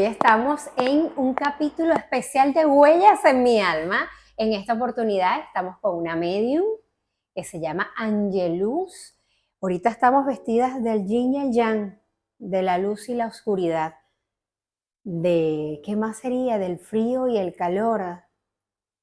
Hoy estamos en un capítulo especial de Huellas en mi alma. En esta oportunidad estamos con una medium que se llama Angelus. Ahorita estamos vestidas del yin y el yang, de la luz y la oscuridad, de ¿qué más sería? Del frío y el calor,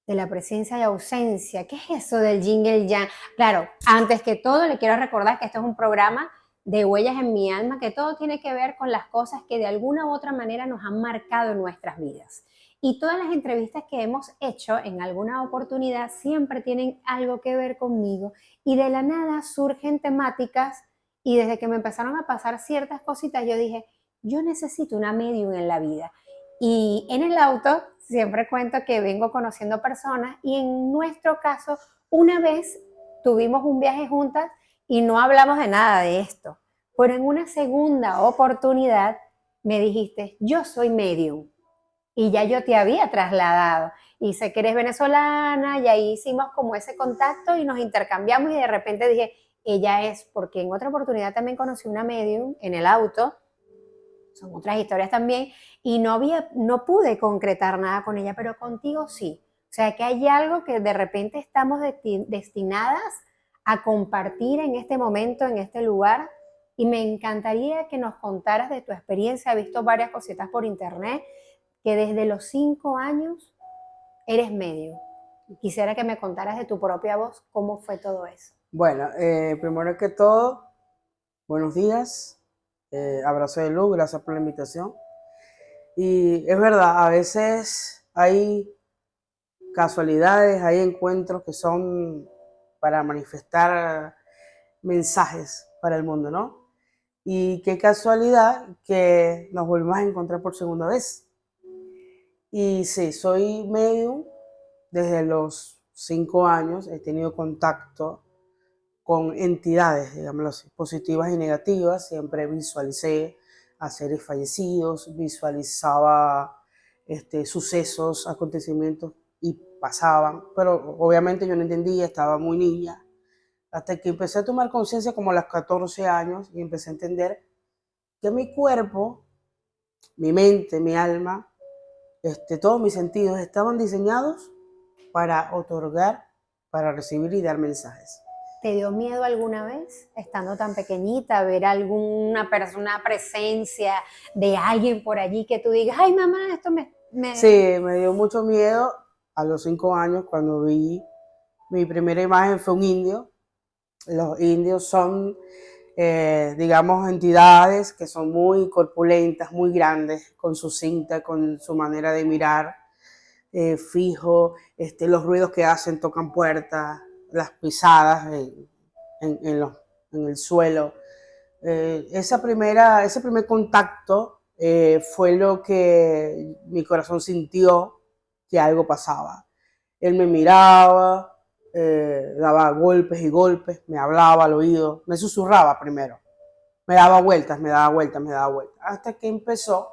de la presencia y ausencia. ¿Qué es eso del yin y el yang? Claro, antes que todo le quiero recordar que esto es un programa de Huellas en mi alma, que todo tiene que ver con las cosas que de alguna u otra manera nos han marcado en nuestras vidas. Y todas las entrevistas que hemos hecho en alguna oportunidad siempre tienen algo que ver conmigo y de la nada surgen temáticas y desde que me empezaron a pasar ciertas cositas yo dije, yo necesito una medium en la vida. Y en el auto siempre cuento que vengo conociendo personas y en nuestro caso una vez tuvimos un viaje juntas y no hablamos de nada de esto. Pero en una segunda oportunidad me dijiste, yo soy medium. Y ya yo te había trasladado. Y sé que eres venezolana y ahí hicimos como ese contacto y nos intercambiamos y de repente dije, ella es, porque en otra oportunidad también conocí una medium en el auto, son otras historias también, y no pude concretar nada con ella, pero contigo sí. O sea que hay algo que de repente estamos destinadas a compartir en este momento, en este lugar, y me encantaría que nos contaras de tu experiencia. He visto varias cositas por internet, que desde los 5 años eres medio. Quisiera que me contaras de tu propia voz cómo fue todo eso. Bueno, primero que todo, buenos días, abrazo de luz, gracias por la invitación. Y es verdad, a veces hay casualidades, hay encuentros que son para manifestar mensajes para el mundo, ¿no? Y qué casualidad que nos volvemos a encontrar por segunda vez. Y sí, soy medium desde los 5 años, he tenido contacto con entidades, digámoslo así, positivas y negativas. Siempre visualicé a seres fallecidos, visualizaba sucesos, acontecimientos y pasaban, pero obviamente yo no entendía, estaba muy niña, hasta que empecé a tomar conciencia como a los 14 años y empecé a entender que mi cuerpo, mi mente, mi alma, todos mis sentidos estaban diseñados para otorgar, para recibir y dar mensajes. ¿Te dio miedo alguna vez, estando tan pequeñita, ver alguna persona, una presencia de alguien por allí que tú digas, ay mamá, esto Sí, me dio mucho miedo a los 5 años cuando vi mi primera imagen fue un indio. Los indios son, digamos, entidades que son muy corpulentas, muy grandes, con su cinta, con su manera de mirar fijo, los ruidos que hacen, tocan puertas, las pisadas en el suelo. Ese primer contacto fue lo que mi corazón sintió que algo pasaba. Él me miraba, daba golpes y golpes, me hablaba al oído, me susurraba primero, me daba vueltas, me daba vueltas, me daba vueltas, hasta que empezó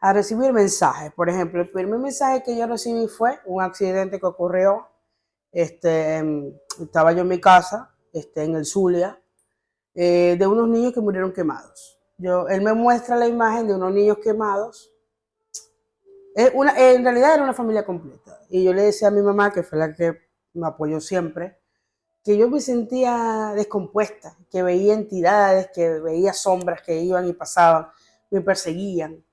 a recibir mensajes. Por ejemplo, el primer mensaje que yo recibí fue un accidente que ocurrió, estaba yo en mi casa, en el Zulia, de unos niños que murieron quemados. Él me muestra la imagen de unos niños quemados. En realidad era una familia completa. Y yo le decía a mi mamá, que fue la que me apoyó siempre, que yo me sentía descompuesta, que veía entidades, que veía sombras que iban y pasaban, me perseguían.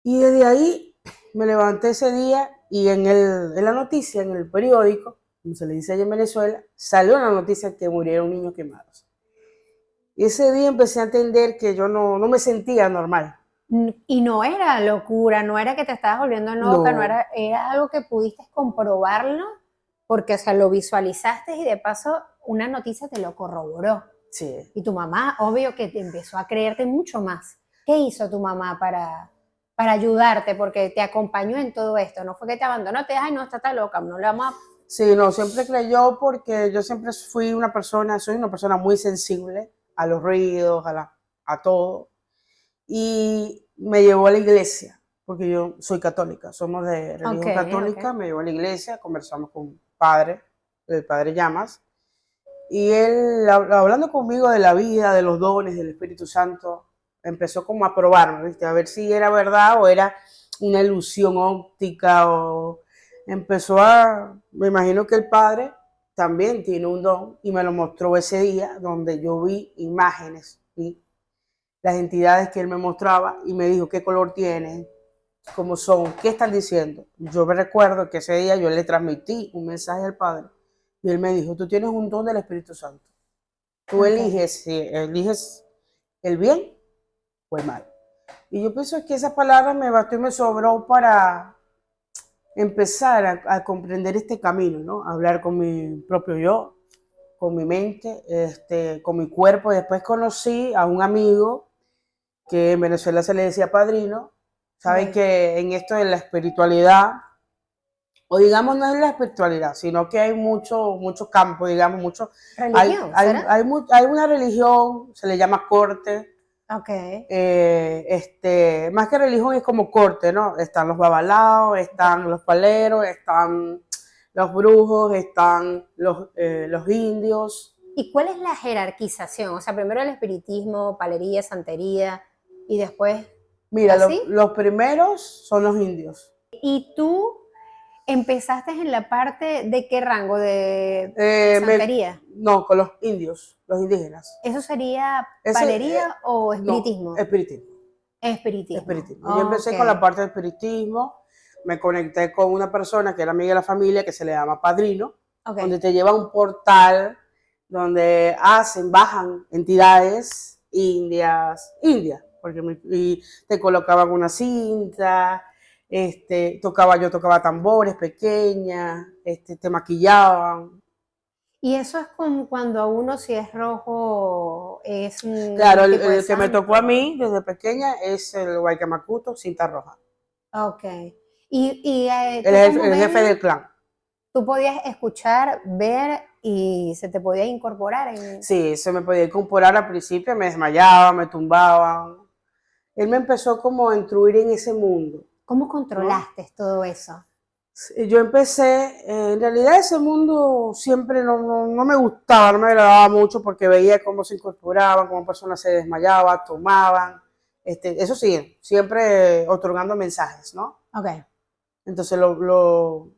Y desde ahí me levanté ese día y en la noticia, en el periódico, como se le dice allá en Venezuela, salió una noticia que murieron niños quemados. Y ese día empecé a entender que yo no me sentía normal. Y no era locura, no era que te estabas volviendo loca, no No, era algo que pudiste comprobarlo, porque, o sea, lo visualizaste y de paso una noticia te lo corroboró. sí. Y tu mamá, obvio que te empezó a creerte mucho más. ¿Qué hizo tu mamá para ayudarte? Porque te acompañó en todo esto. No fue que te abandonó, te dijo, ay, no, está loca, no le vamos a... Sí, no, siempre creyó porque yo siempre soy una persona muy sensible a los ruidos, a todo. Y me llevó a la iglesia, porque yo soy católica, somos de Ok, religión ok. católica, me llevó a la iglesia, conversamos con un padre, el padre Llamas, y él hablando conmigo de la vida, de los dones, del Espíritu Santo, empezó como a probarme, ¿viste? A ver si era verdad o era una ilusión óptica o me imagino que el padre también tiene un don y me lo mostró ese día donde yo vi imágenes, ¿sí? Las entidades que él me mostraba y me dijo qué color tienen, cómo son, qué están diciendo. Yo me recuerdo que ese día yo le transmití un mensaje al padre y él me dijo, tú tienes un don del Espíritu Santo. Tú eliges si eliges el bien o el mal. Y yo pienso que esa palabra me bastó y me sobró para empezar a comprender este camino, ¿no? A hablar con mi propio yo, con mi mente, con mi cuerpo. Después conocí a un amigo que en Venezuela se le decía padrino. Saben que en esto de la espiritualidad, o digamos no es la espiritualidad, sino que hay mucho campo, digamos, mucho. ¿Religión, será? Hay una religión, se le llama corte. Ok. Más que religión es como corte, ¿no? Están los babalaos, están los paleros, están los brujos, están los indios. ¿Y cuál es la jerarquización? O sea, primero el espiritismo, palería, santería, y después, Mira, ¿así? los primeros son los indios. ¿Y tú empezaste en la parte de qué rango? ¿De Eh, me- santería? no, con los indios, los indígenas. ¿Eso sería Ese, palería o no, espiritismo? espiritismo. Espiritismo. Espiritismo. Yo empecé con Ok. la parte del espiritismo, me conecté con una persona que era amiga de la familia que se le llama padrino, Ok. donde te lleva a un portal donde bajan entidades indias, y te colocaban una cinta, yo tocaba tambores pequeñas, te maquillaban. Y eso es como cuando a uno, si es rojo, es Claro, un tipo de el que me tocó a santo. mí desde pequeña es el Guaycamacuto, cinta roja. Ok. Y Él tú es como el jefe medio, del clan. tú podías escuchar, ver y se te podía incorporar en... Sí, se me podía incorporar al principio, me desmayaba, me tumbaban. Él me empezó como a instruir en ese mundo, ¿Cómo ¿no? controlaste todo eso? Yo empecé, en realidad ese mundo siempre no me gustaba, no me agradaba mucho porque veía cómo se incorporaban, cómo personas se desmayaban, tomaban, eso sí, siempre otorgando mensajes, ¿no? Ok. Entonces lo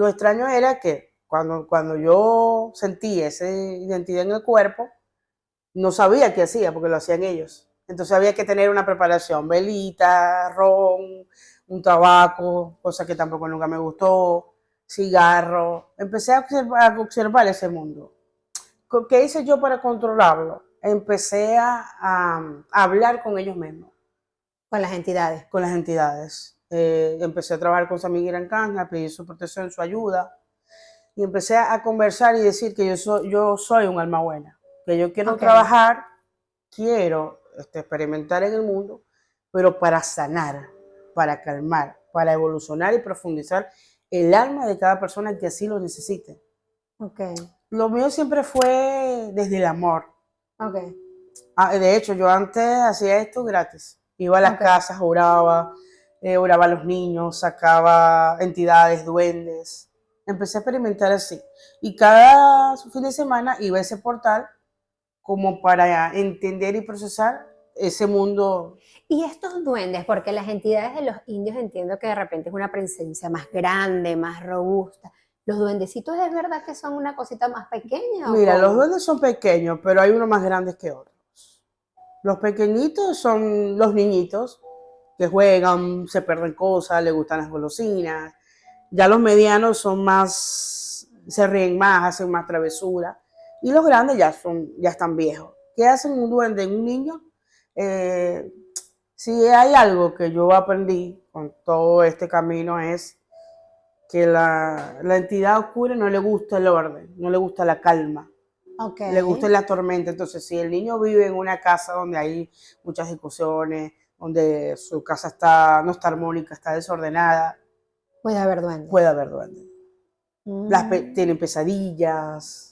extraño era que cuando yo sentí esa identidad en el cuerpo, no sabía qué hacía porque lo hacían ellos. Entonces había que tener una preparación, velita, ron, un tabaco, cosa que tampoco nunca me gustó, cigarro. Empecé a observar ese mundo. ¿Qué hice yo para controlarlo? Empecé a hablar con ellos mismos, Con las entidades. con las entidades. Empecé a trabajar con San Miguel Arcángel, a pedir su protección, su ayuda. Y empecé a conversar y decir que yo soy un alma buena, que yo quiero Ok. trabajar, quiero experimentar en el mundo, pero para sanar, para calmar, para evolucionar y profundizar el alma de cada persona que así lo necesite. Ok. Lo mío siempre fue desde el amor. Ok. De hecho, yo antes hacía esto gratis. Iba a las Ok. casas, oraba a los niños, sacaba entidades, duendes. Empecé a experimentar así. Y cada fin de semana iba a ese portal como para entender y procesar ese mundo. Y estos duendes, porque las entidades de los indios entiendo que de repente es una presencia más grande, más robusta. ¿Los duendecitos es verdad que son una cosita más pequeña o Mira, los cómo? duendes son pequeños, pero hay unos más grandes que otros. Los pequeñitos son los niñitos que juegan, se pierden cosas, les gustan las golosinas. Ya los medianos son más, se ríen más, hacen más travesura. Y los grandes ya están viejos. ¿Qué hacen un duende en un niño? Eh, si hay algo que yo aprendí con todo este camino es que la entidad oscura no le gusta el orden, no le gusta la calma, Ok. le gusta la tormenta. Entonces, si el niño vive en una casa donde hay muchas discusiones, donde su casa no está armónica, está desordenada, Puede haber duendes. puede haber duendes. Mm. Tienen pesadillas.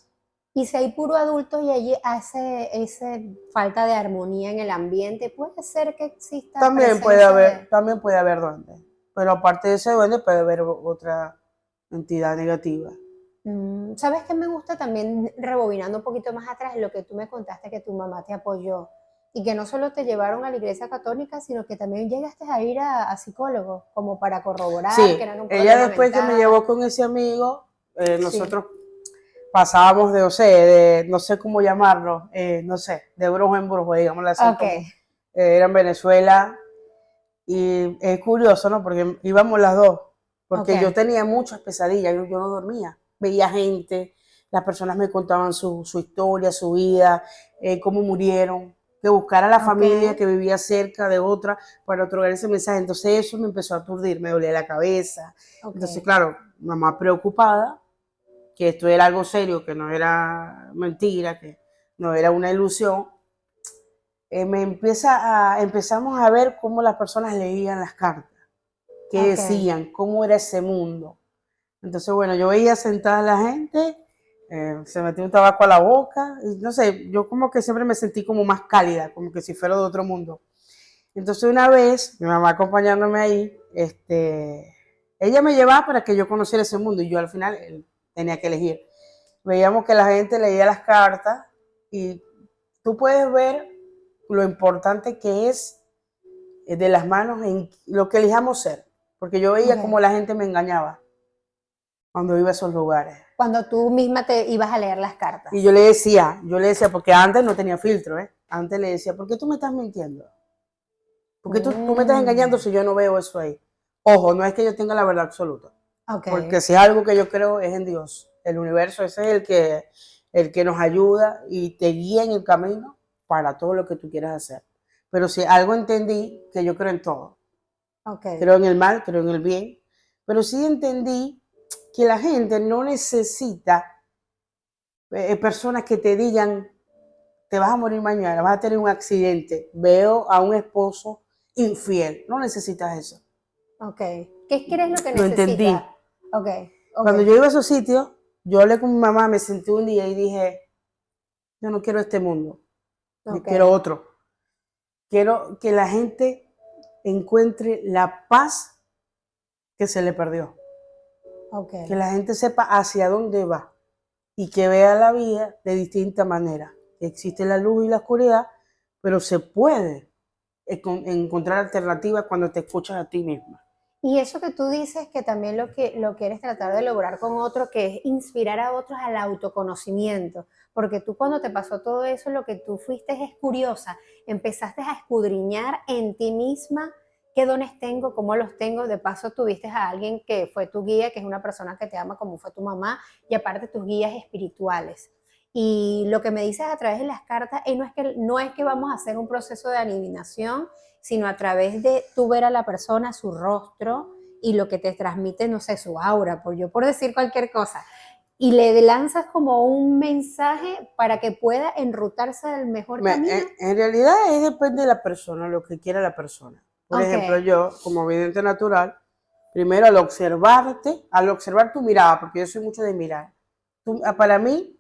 Y si hay puro adulto y allí hace ese falta de armonía en el ambiente, puede ser que exista presencia de... También puede haber duendes. Pero aparte de ese duende puede haber otra entidad negativa. ¿Sabes qué me gusta también rebobinando un poquito más atrás lo que tú me contaste que tu mamá te apoyó? Y que no solo te llevaron a la iglesia católica, sino que también llegaste a ir a psicólogos, como para corroborar que Sí, eran un ella problema después que me mental. llevó con ese amigo, Sí, nosotros pasábamos de, o sea, de, no sé cómo llamarlo, no sé, de brujo en brujo, digámoslo así, ok, como era en Venezuela. Y es curioso, ¿no? Porque íbamos las dos, ok, porque yo tenía muchas pesadillas, yo no dormía, veía gente, las personas me contaban su historia, su vida, cómo murieron, que buscar a la ok, familia que vivía cerca de otra para otorgar ese mensaje. Entonces eso me empezó a aturdir, me dolía la cabeza. ok, Entonces, claro, mamá preocupada, que esto era algo serio, que no era mentira, que no era una ilusión, empezamos a ver cómo las personas leían las cartas, qué ok. decían, cómo era ese mundo. Entonces, bueno, yo veía sentada a la gente, se metía un tabaco a la boca, y no sé, yo como que siempre me sentí como más cálida, como que si fuera de otro mundo. Entonces una vez, mi mamá acompañándome ahí, ella me llevaba para que yo conociera ese mundo y yo al final tenía que elegir. Veíamos que la gente leía las cartas y tú puedes ver lo importante que es de las manos en lo que elijamos ser, porque yo veía Ok. como la gente me engañaba cuando iba a esos lugares. Cuando tú misma te ibas a leer las Y cartas. yo le decía, porque antes no tenía filtro, ¿eh? Antes le decía, ¿por qué tú me estás mintiendo? ¿Por qué tú me estás engañando Mm, si yo no veo eso ahí? Ojo, no es que yo tenga la verdad absoluta, ok, porque si es algo que yo creo es en Dios. El universo ese es el que nos ayuda y te guía en el camino para todo lo que tú quieras hacer. Pero si algo entendí, que yo creo en todo. ok, Creo en el mal, creo en el bien, pero sí entendí que la gente no necesita personas que te digan, te vas a morir mañana, vas a tener un accidente, veo a un esposo infiel, no necesitas eso. ok. ¿Qué crees lo que Lo necesitas? entendí. Ok, ok, Cuando yo iba a esos sitios, yo hablé con mi mamá, me senté un día y dije, yo no quiero este mundo, yo ok, quiero otro. Quiero que la gente encuentre la paz que se le perdió, ok. que la gente sepa hacia dónde va y que vea la vida de distinta manera. Existe la luz y la oscuridad, pero se puede encontrar alternativas cuando te escuchas a ti misma. Y eso que tú dices que también lo quieres tratar de lograr con otro, que es inspirar a otros al autoconocimiento, porque tú cuando te pasó todo eso, lo que tú fuiste es curiosa, empezaste a escudriñar en ti misma qué dones tengo, cómo los tengo, de paso tuviste a alguien que fue tu guía, que es una persona que te ama como fue tu mamá, y aparte tus guías espirituales. Y lo que me dices a través de las cartas no es que vamos a hacer un proceso de adivinación, sino a través de tú ver a la persona, su rostro y lo que te transmite, no sé, su aura, por decir cualquier cosa. Y le lanzas como un mensaje para que pueda enrutarse del mejor camino. En realidad depende de la persona, lo que quiera la persona. Por Ok, ejemplo, yo, como vidente natural, primero al observar tu mirada, porque yo soy mucho de mirar, para mí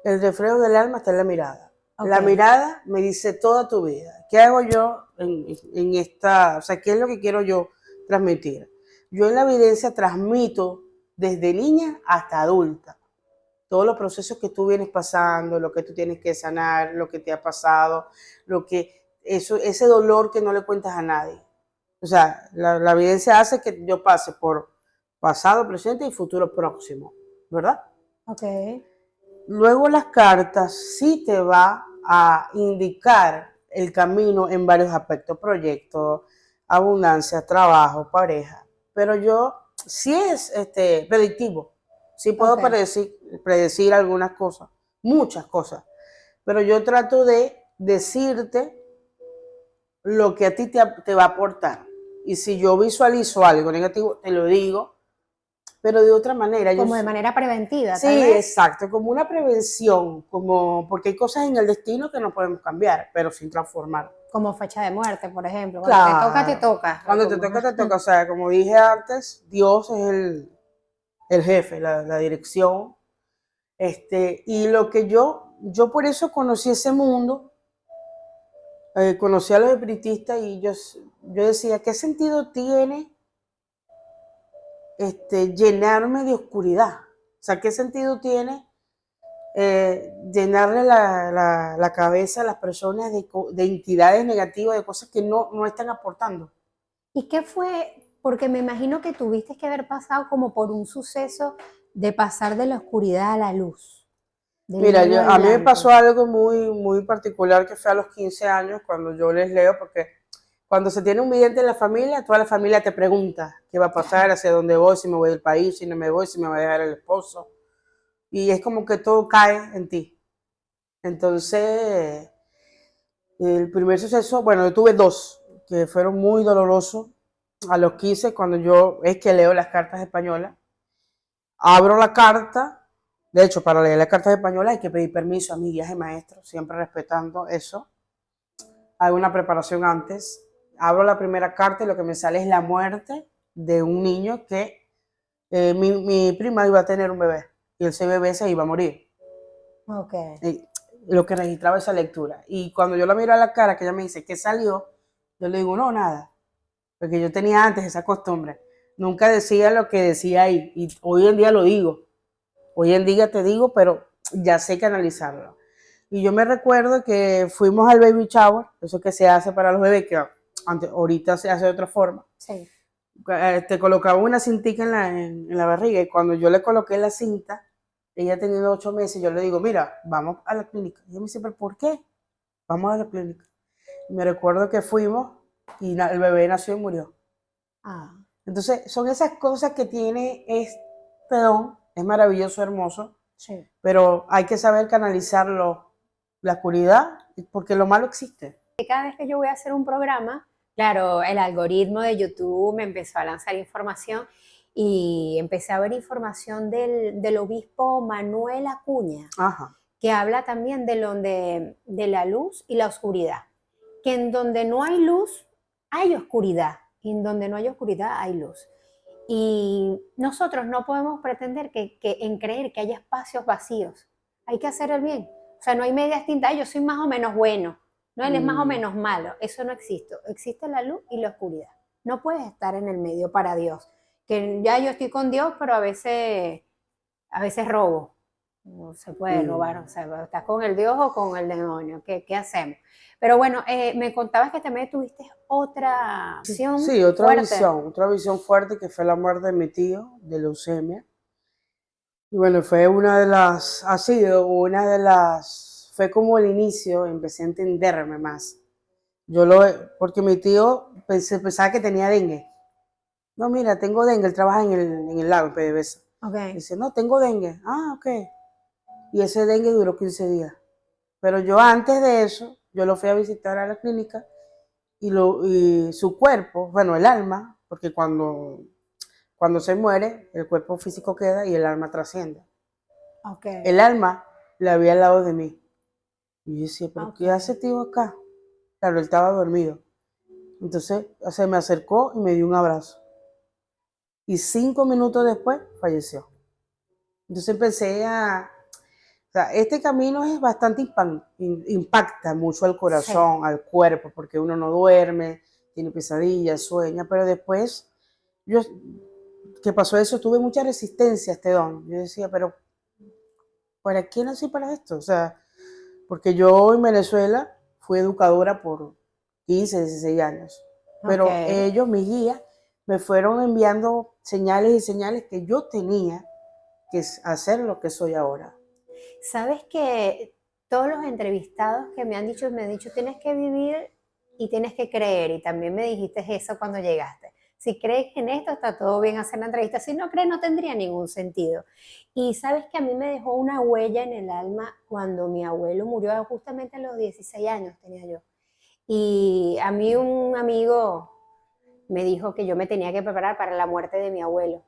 el reflejo del alma está en la mirada. ok, La mirada me dice toda tu vida. ¿Qué hago yo en esta, o sea, qué es lo que quiero yo transmitir? Yo en la evidencia transmito desde niña hasta adulta todos los procesos que tú vienes pasando, lo que tú tienes que sanar, lo que te ha pasado, ese dolor que no le cuentas a nadie. O sea, la evidencia hace que yo pase por pasado, presente y futuro próximo, ¿verdad? ok, Luego las cartas sí te va a indicar el camino en varios aspectos, proyectos, abundancia, trabajo, pareja. Pero yo sí es predictivo, sí puedo ok. predecir algunas cosas, muchas cosas, pero yo trato de decirte lo que a ti te va a aportar. Y si yo visualizo algo negativo, te lo digo, pero de otra manera. Como de manera preventiva, tal Sí, vez. exacto, como una prevención, porque hay cosas en el destino que no podemos cambiar, pero sin transformar. Como fecha de muerte, por ejemplo. Cuando te toca, te Claro, toca. cuando te Como... toca, te toca. O sea, como dije antes, Dios es el jefe, la dirección. Y lo que yo por eso conocí ese mundo, conocí a los espiritistas y yo decía, ¿qué sentido tiene llenarme de oscuridad? O sea, ¿qué sentido tiene llenarle la cabeza a las personas de entidades negativas, de cosas que no están aportando. ¿Y qué fue? Porque me imagino que tuviste que haber pasado como por un suceso de pasar de la oscuridad a la luz, del Mira, negro al a mí me pasó blanco. algo muy particular que fue a los 15 años cuando yo les leo, porque cuando se tiene un vidente en la familia, toda la familia te pregunta qué va a pasar, hacia dónde voy, si me voy del país, si no me voy, si me va a dejar el esposo. Y es como que todo cae en ti. Entonces, el primer suceso, bueno, yo tuve dos que fueron muy dolorosos. A los 15, cuando yo es que leo las cartas españolas, abro la carta. De hecho, para leer las cartas españolas hay que pedir permiso a mi viaje maestro, siempre respetando eso. Hay una preparación antes. Abro la primera carta y lo que me sale es la muerte de un niño que mi prima iba a tener un bebé y ese bebé se iba a morir. Ok. Y lo que registraba esa lectura. Y cuando yo la miro a la cara, que ella me dice, ¿qué salió? Yo le digo, no, nada. Porque yo tenía antes esa costumbre. Nunca decía lo que decía ahí. Y hoy en día lo digo. Hoy en día te digo, pero ya sé que analizarlo. Y yo me recuerdo que fuimos al baby shower, eso que se hace para los bebés, que antes, ahorita se hace de otra forma. Sí. Te colocaba una cintica en la barriga y cuando yo le coloqué la cinta, ella teniendo 8 meses, yo le digo, mira, vamos a la clínica. Y ella me dice, ¿pero por qué? Vamos a la clínica. Y me recuerdo que fuimos y el bebé nació y murió. Ah, Entonces, son esas cosas que tiene este don, es maravilloso, hermoso, sí. pero hay que saber canalizarlo, la oscuridad, porque lo malo existe. Cada vez que yo voy a hacer un programa, claro, el algoritmo de YouTube me empezó a lanzar información y empecé a ver información del obispo Manuel Acuña, Ajá. que habla también de la luz y la oscuridad, que en donde no hay luz hay oscuridad, y en donde no hay oscuridad hay luz. Y nosotros no podemos pretender en creer que hay espacios vacíos. Hay que hacer el bien. O sea, no hay medias tintas. Yo soy más o menos bueno. No, él es más o Mm, menos malo. Eso no existe. Existe la luz y la oscuridad. No puedes estar en el medio para Dios. Que ya yo estoy con Dios, pero a veces robo. No se puede robar. O mm. sea, ¿estás con el Dios o con el demonio? ¿Qué hacemos? Pero bueno, me contabas que también tuviste otra acción Sí, fuerte. otra visión fuerte que fue la muerte de mi tío de leucemia. Y bueno, fue una de las, ha sido una de las, fue como el inicio, empecé a entenderme más. Yo lo, porque mi tío pensaba que tenía dengue. No, mira, tengo dengue, él trabaja en el lago, en PDVSA. Ok. Dice, no, tengo dengue. Ah, ok. Y ese dengue duró 15 días. Pero yo antes de eso, yo lo fui a visitar a la clínica y su cuerpo, bueno, el alma, porque cuando se muere, el cuerpo físico queda y el alma trasciende. Ok, El alma la vi al lado de mí. Y yo decía, ¿pero ok. qué hace tío acá? Claro, él estaba dormido. Entonces se me acercó y me dio un abrazo. Y 5 minutos después falleció. Entonces empecé o sea, este camino es bastante impacta mucho al Sí. corazón, al cuerpo, porque uno no duerme, tiene pesadillas, sueña, pero después, yo, que pasó eso, tuve mucha resistencia a este don. Yo decía, pero ¿para qué nací para esto? O sea, porque yo en Venezuela fui educadora por 15, 16 años, Ok. pero ellos, mis guías, me fueron enviando señales y señales que yo tenía que hacer lo que soy ahora. Sabes que todos los entrevistados que me han dicho, tienes que vivir y tienes que creer. Y también me dijiste eso cuando llegaste. Si crees en esto, está todo bien hacer la entrevista. Si no crees, no tendría ningún sentido. Y sabes que a mí me dejó una huella en el alma cuando mi abuelo murió, justamente a los 16 años tenía yo. Y a mí un amigo me dijo que yo me tenía que preparar para la muerte de mi abuelo.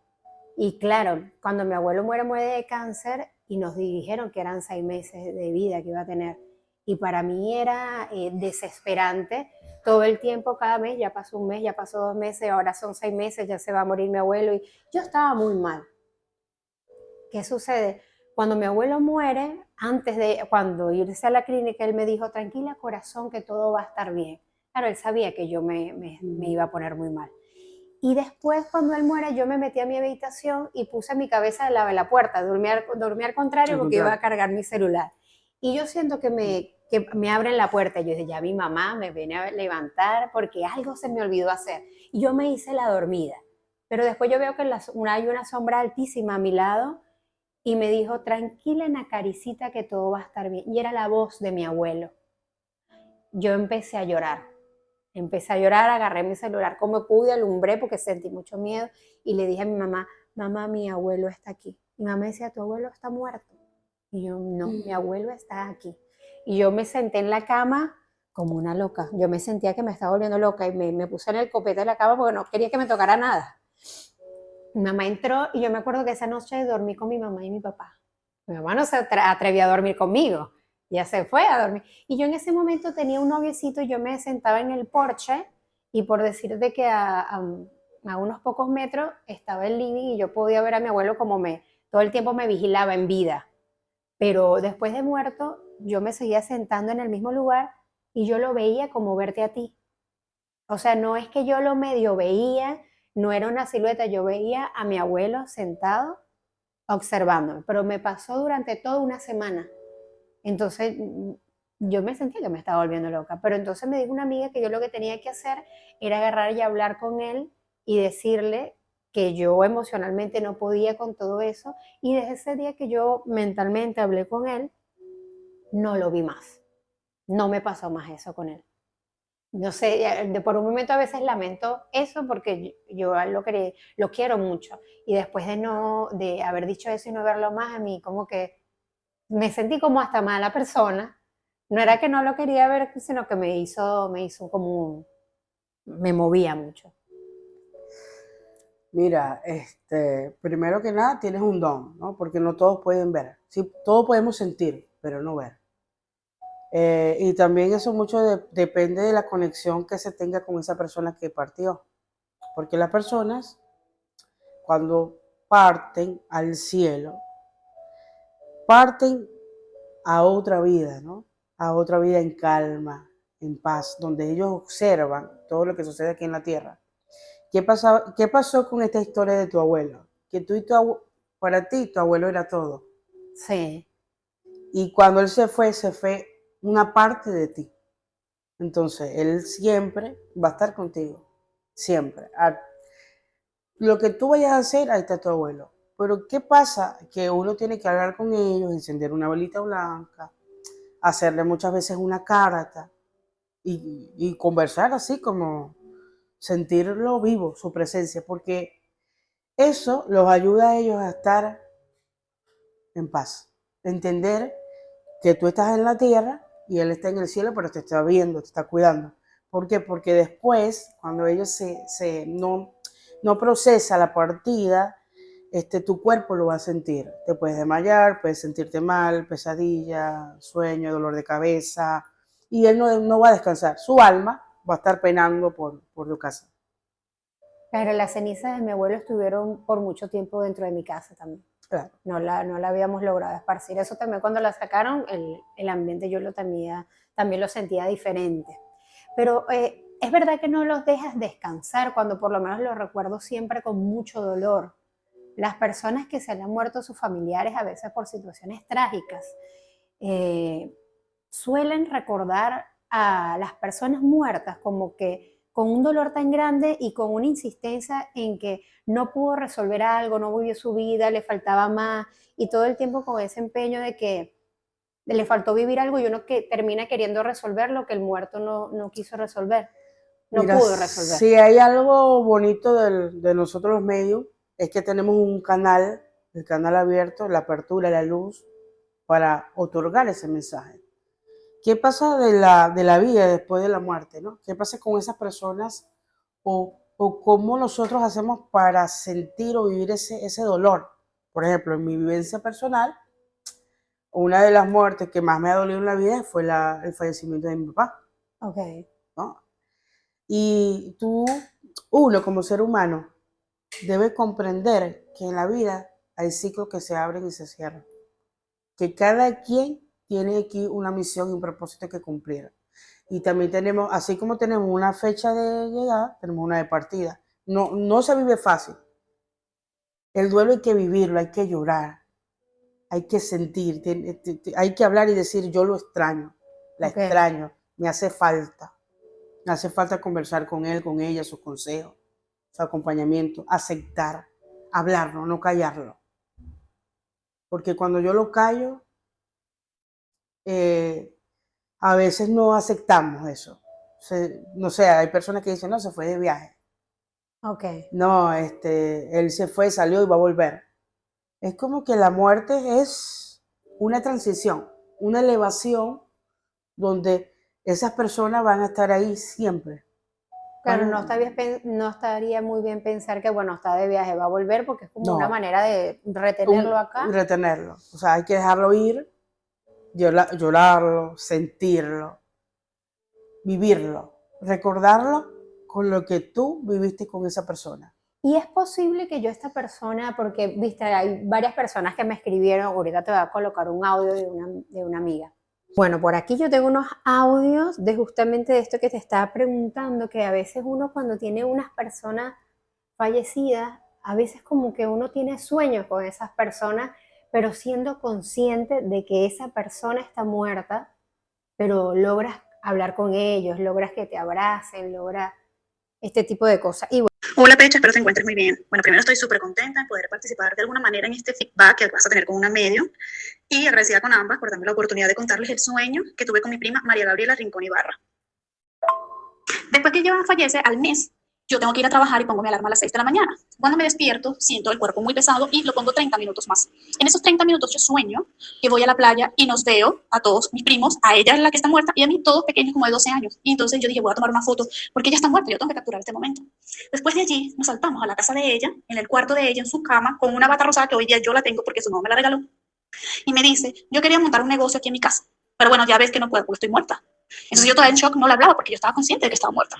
Y claro, cuando mi abuelo muere de cáncer y nos dijeron que eran 6 meses de vida que iba a tener. Y para mí era desesperante todo el tiempo, cada mes, ya pasó un mes, ya pasó 2 meses, ahora son 6 meses, ya se va a morir mi abuelo. Y yo estaba muy mal. ¿Qué sucede? Cuando mi abuelo muere, cuando irse a la clínica, él me dijo, tranquila corazón, que todo va a estar bien. Claro, él sabía que yo me iba a poner muy mal. Y después, cuando él muere, yo me metí a mi habitación y puse mi cabeza al lado de la puerta, dormí al contrario Al porque iba a contrario. cargar mi celular. Y yo siento que me abren la puerta. Yo dije, ya mi mamá me viene a levantar porque algo se me olvidó hacer. Y yo me hice la dormida. Pero después yo veo que hay una sombra altísima a mi lado y me dijo, tranquila, Nacaricita, que todo va a estar bien. Y era la voz de mi abuelo. Yo empecé a llorar. Empecé a llorar, agarré mi celular como pude, alumbré porque sentí mucho miedo y le dije a mi mamá, mamá, mi abuelo está aquí. Mi mamá decía, tu abuelo está muerto. Y yo, no, mi abuelo está aquí. Y yo me senté en la cama como una loca. Yo me sentía que me estaba volviendo loca y me puse en el copete de la cama porque no quería que me tocara nada. Mi mamá entró y yo me acuerdo que esa noche dormí con mi mamá y mi papá. Mi mamá no se atrevía a dormir conmigo, ya se fue a dormir. Y yo en ese momento tenía un noviecito y yo me sentaba en el porche y por decirte que a unos pocos metros estaba el living y yo podía ver a mi abuelo como todo el tiempo me vigilaba en vida. Pero después de muerto, yo me seguía sentando en el mismo lugar y yo lo veía como verte a ti. O sea, no es que yo lo medio veía, no era una silueta, yo veía a mi abuelo sentado observándome, pero me pasó durante toda una semana. Entonces yo me sentía que me estaba volviendo loca, pero entonces me dijo una amiga que yo lo que tenía que hacer era agarrar y hablar con él y decirle que yo emocionalmente no podía con todo eso y desde ese día que yo mentalmente hablé con él, no lo vi más, no me pasó más eso con él. No sé, por un momento a veces lamento eso porque yo lo quiero mucho y después de haber dicho eso y no verlo más, a mí como que me sentí como hasta mala persona. No era que no lo quería ver, sino que me hizo como, me movía mucho. Mira, primero que nada tienes un don, ¿no? Porque no todos pueden ver. Sí, todos podemos sentir, pero no ver. Y también eso mucho depende de la conexión que se tenga con esa persona que partió. Porque las personas, cuando parten al cielo, parten a otra vida, ¿no? A otra vida en calma, en paz, donde ellos observan todo lo que sucede aquí en la tierra. ¿Qué pasó con esta historia de tu abuelo? Que para ti tu abuelo era todo. Sí, Y cuando él se fue una parte de ti. Entonces, él siempre va a estar contigo. Siempre. Lo que tú vayas a hacer, ahí está tu abuelo. Pero ¿qué pasa? Que uno tiene que hablar con ellos, encender una velita blanca, hacerle muchas veces una carta y conversar así como sentirlo vivo, su presencia, porque eso los ayuda a ellos a estar en paz, entender que tú estás en la tierra y él está en el cielo, pero te está viendo, te está cuidando. ¿Por qué? Porque después, cuando ellos no procesa la partida, tu cuerpo lo va a sentir. Te puedes desmayar, puedes sentirte mal, pesadilla, sueño, dolor de cabeza, y él no va a descansar. Su alma va a estar penando por tu casa. pero las cenizas de mi abuelo estuvieron por mucho tiempo dentro de mi casa también. Claro. No la habíamos logrado esparcir. Eso también cuando la sacaron, el ambiente yo también lo sentía diferente. Pero es verdad que no los dejas descansar cuando por lo menos los recuerdo siempre con mucho dolor. Las personas que se le han muerto a sus familiares a veces por situaciones trágicas eh, suelen recordar a las personas muertas como que con un dolor tan grande y con una insistencia en que no pudo resolver algo, no vivió su vida, le faltaba más y todo el tiempo con ese empeño de que le faltó vivir algo y uno que termina queriendo resolver lo que el muerto no quiso resolver, no Mira, pudo resolver. si hay algo bonito de nosotros los medios, es que tenemos un canal, el canal abierto, la apertura, la luz, para otorgar ese mensaje. ¿Qué pasa de la vida después de la muerte, no? ¿Qué pasa con esas personas o cómo nosotros hacemos para sentir o vivir ese dolor? Por ejemplo, en mi vivencia personal, una de las muertes que más me ha dolido en la vida fue el fallecimiento de mi papá, Ok. ¿no? Y uno como ser humano, debe comprender que en la vida hay ciclos que se abren y se cierran. Que cada quien tiene aquí una misión y un propósito que cumplir. Y también tenemos, así como tenemos una fecha de llegada, tenemos una de partida. no se vive fácil. El duelo hay que vivirlo, hay que llorar, hay que sentir, hay que hablar y decir, yo lo extraño, la Ok. extraño, me hace falta conversar con él, con ella, sus consejos, su acompañamiento, aceptar, hablarlo, no callarlo. Porque cuando yo lo callo, a veces no aceptamos eso. No sé, hay personas que dicen, no, se fue de viaje. Ok. No, él se fue, salió y va a volver. Es como que la muerte es una transición, una elevación donde esas personas van a estar ahí siempre. Claro, no estaría muy bien pensar que, bueno, está de viaje, va a volver porque es como una No, manera de retenerlo acá. retenerlo. O sea, hay que dejarlo ir, llorarlo, sentirlo, vivirlo, recordarlo con lo que tú viviste con esa persona. Y es posible que yo esta persona, porque, viste, hay varias personas que me escribieron, ahorita te voy a colocar un audio de una amiga. Bueno, por aquí yo tengo unos audios de justamente de esto que te estaba preguntando, que a veces uno cuando tiene unas personas fallecidas, a veces como que uno tiene sueños con esas personas, pero siendo consciente de que esa persona está muerta, pero logras hablar con ellos, logras que te abracen, logras este tipo de cosas. Y Hola Pecha, espero te encuentres muy bien. Bueno, primero estoy súper contenta de poder participar de alguna manera en este feedback que vas a tener con una medium y agradecida con ambas por darme la oportunidad de contarles el sueño que tuve con mi prima María Gabriela Rincón Ibarra. Después que ella fallece, al mes, yo tengo que ir a trabajar y pongo mi alarma a las 6 de la mañana. Cuando me despierto, siento el cuerpo muy pesado y lo pongo 30 minutos más. En esos 30 minutos yo sueño que voy a la playa y nos veo a todos mis primos, a ella la que está muerta y a mí todos pequeños como de 12 años. Y entonces yo dije, voy a tomar una foto porque ella está muerta, yo tengo que capturar este momento. Después de allí nos saltamos a la casa de ella, en el cuarto de ella, en su cama, con una bata rosada que hoy día yo la tengo porque su mamá me la regaló. Y me dice, yo quería montar un negocio aquí en mi casa, pero bueno, ya ves que no puedo porque estoy muerta. Entonces yo todavía en shock no le hablaba porque yo estaba consciente de que estaba muerta.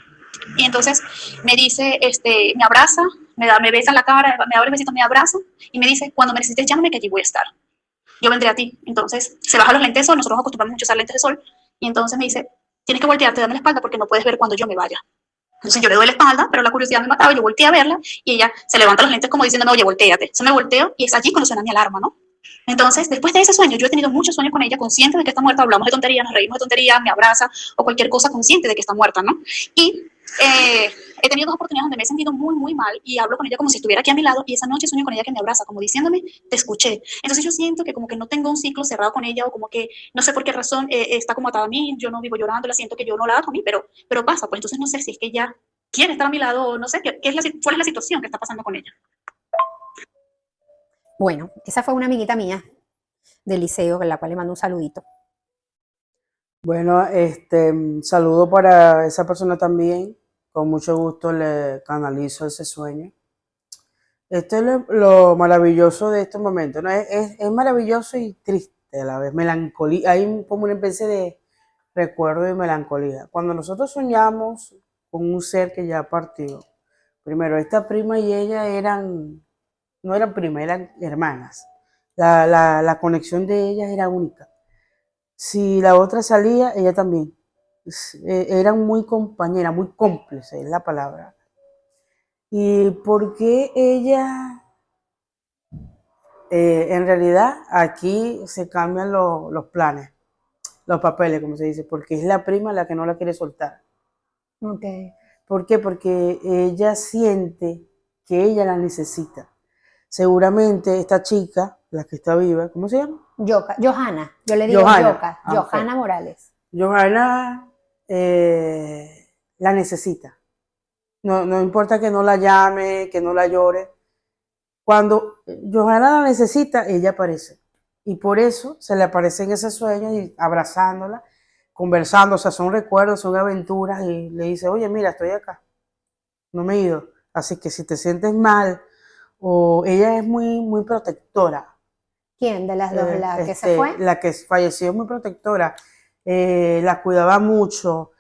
Y entonces me dice, me abraza, me besa en la cara, me abre el besito, me abraza y me dice, cuando me necesites llámame que allí voy a estar. Yo vendré a ti. Entonces se baja los lentes de sol, nosotros acostumbramos mucho a usar lentes de sol, y entonces me dice, tienes que voltearte, dame la espalda porque no puedes ver cuando yo me vaya. Entonces yo le doy la espalda, pero la curiosidad me mataba, yo volteé a verla y ella se levanta los lentes como diciéndome, oye, volteate. Entonces me volteo y es allí cuando suena mi alarma, ¿no? Entonces, después de ese sueño, yo he tenido muchos sueños con ella, consciente de que está muerta, hablamos de tonterías, nos reímos de tonterías, me abraza o cualquier cosa consciente de que está muerta, ¿no? Y he tenido dos oportunidades donde me he sentido muy, muy mal y hablo con ella como si estuviera aquí a mi lado y esa noche sueño con ella que me abraza, como diciéndome, te escuché. Entonces yo siento que como que no tengo un ciclo cerrado con ella o como que no sé por qué razón está como atada a mí, yo no vivo llorando, la siento que yo no la hago a mí, pero pasa, pues entonces no sé si es que ella quiere estar a mi lado o no sé cuál es la situación que está pasando con ella. bueno, esa fue una amiguita mía del liceo, con la cual le mando un saludito. Bueno, saludo para esa persona también. Con mucho gusto le canalizo ese sueño. Esto es lo maravilloso de estos momentos, ¿no? Es maravilloso y triste a la vez, melancolía. Hay como una especie de recuerdo y melancolía. Cuando nosotros soñamos con un ser que ya partió, primero, esta prima y ella no eran primas, eran hermanas. La conexión de ellas era única. Si la otra salía, ella también. Eran muy compañeras, muy cómplices, es la palabra. ¿Y por qué ella? En realidad, aquí se cambian los planes, los papeles, como se dice, porque es la prima la que no la quiere soltar. Okay. ¿Por qué? Porque ella siente que ella la necesita. Seguramente esta chica, la que está viva, ¿cómo se llama? Johanna, yo le digo Johanna. Johanna Ok. Morales. Johanna la necesita. No importa que no la llame, que no la llore. Cuando Johanna la necesita, ella aparece. Y por eso se le aparece en ese sueño y abrazándola, conversando, o sea, son recuerdos, son aventuras y le dice, oye, mira, estoy acá, no me he ido. Así que si te sientes mal, o ella es muy, muy protectora. ¿Quién de las dos? ¿La que se fue? La que falleció es muy protectora, la cuidaba mucho,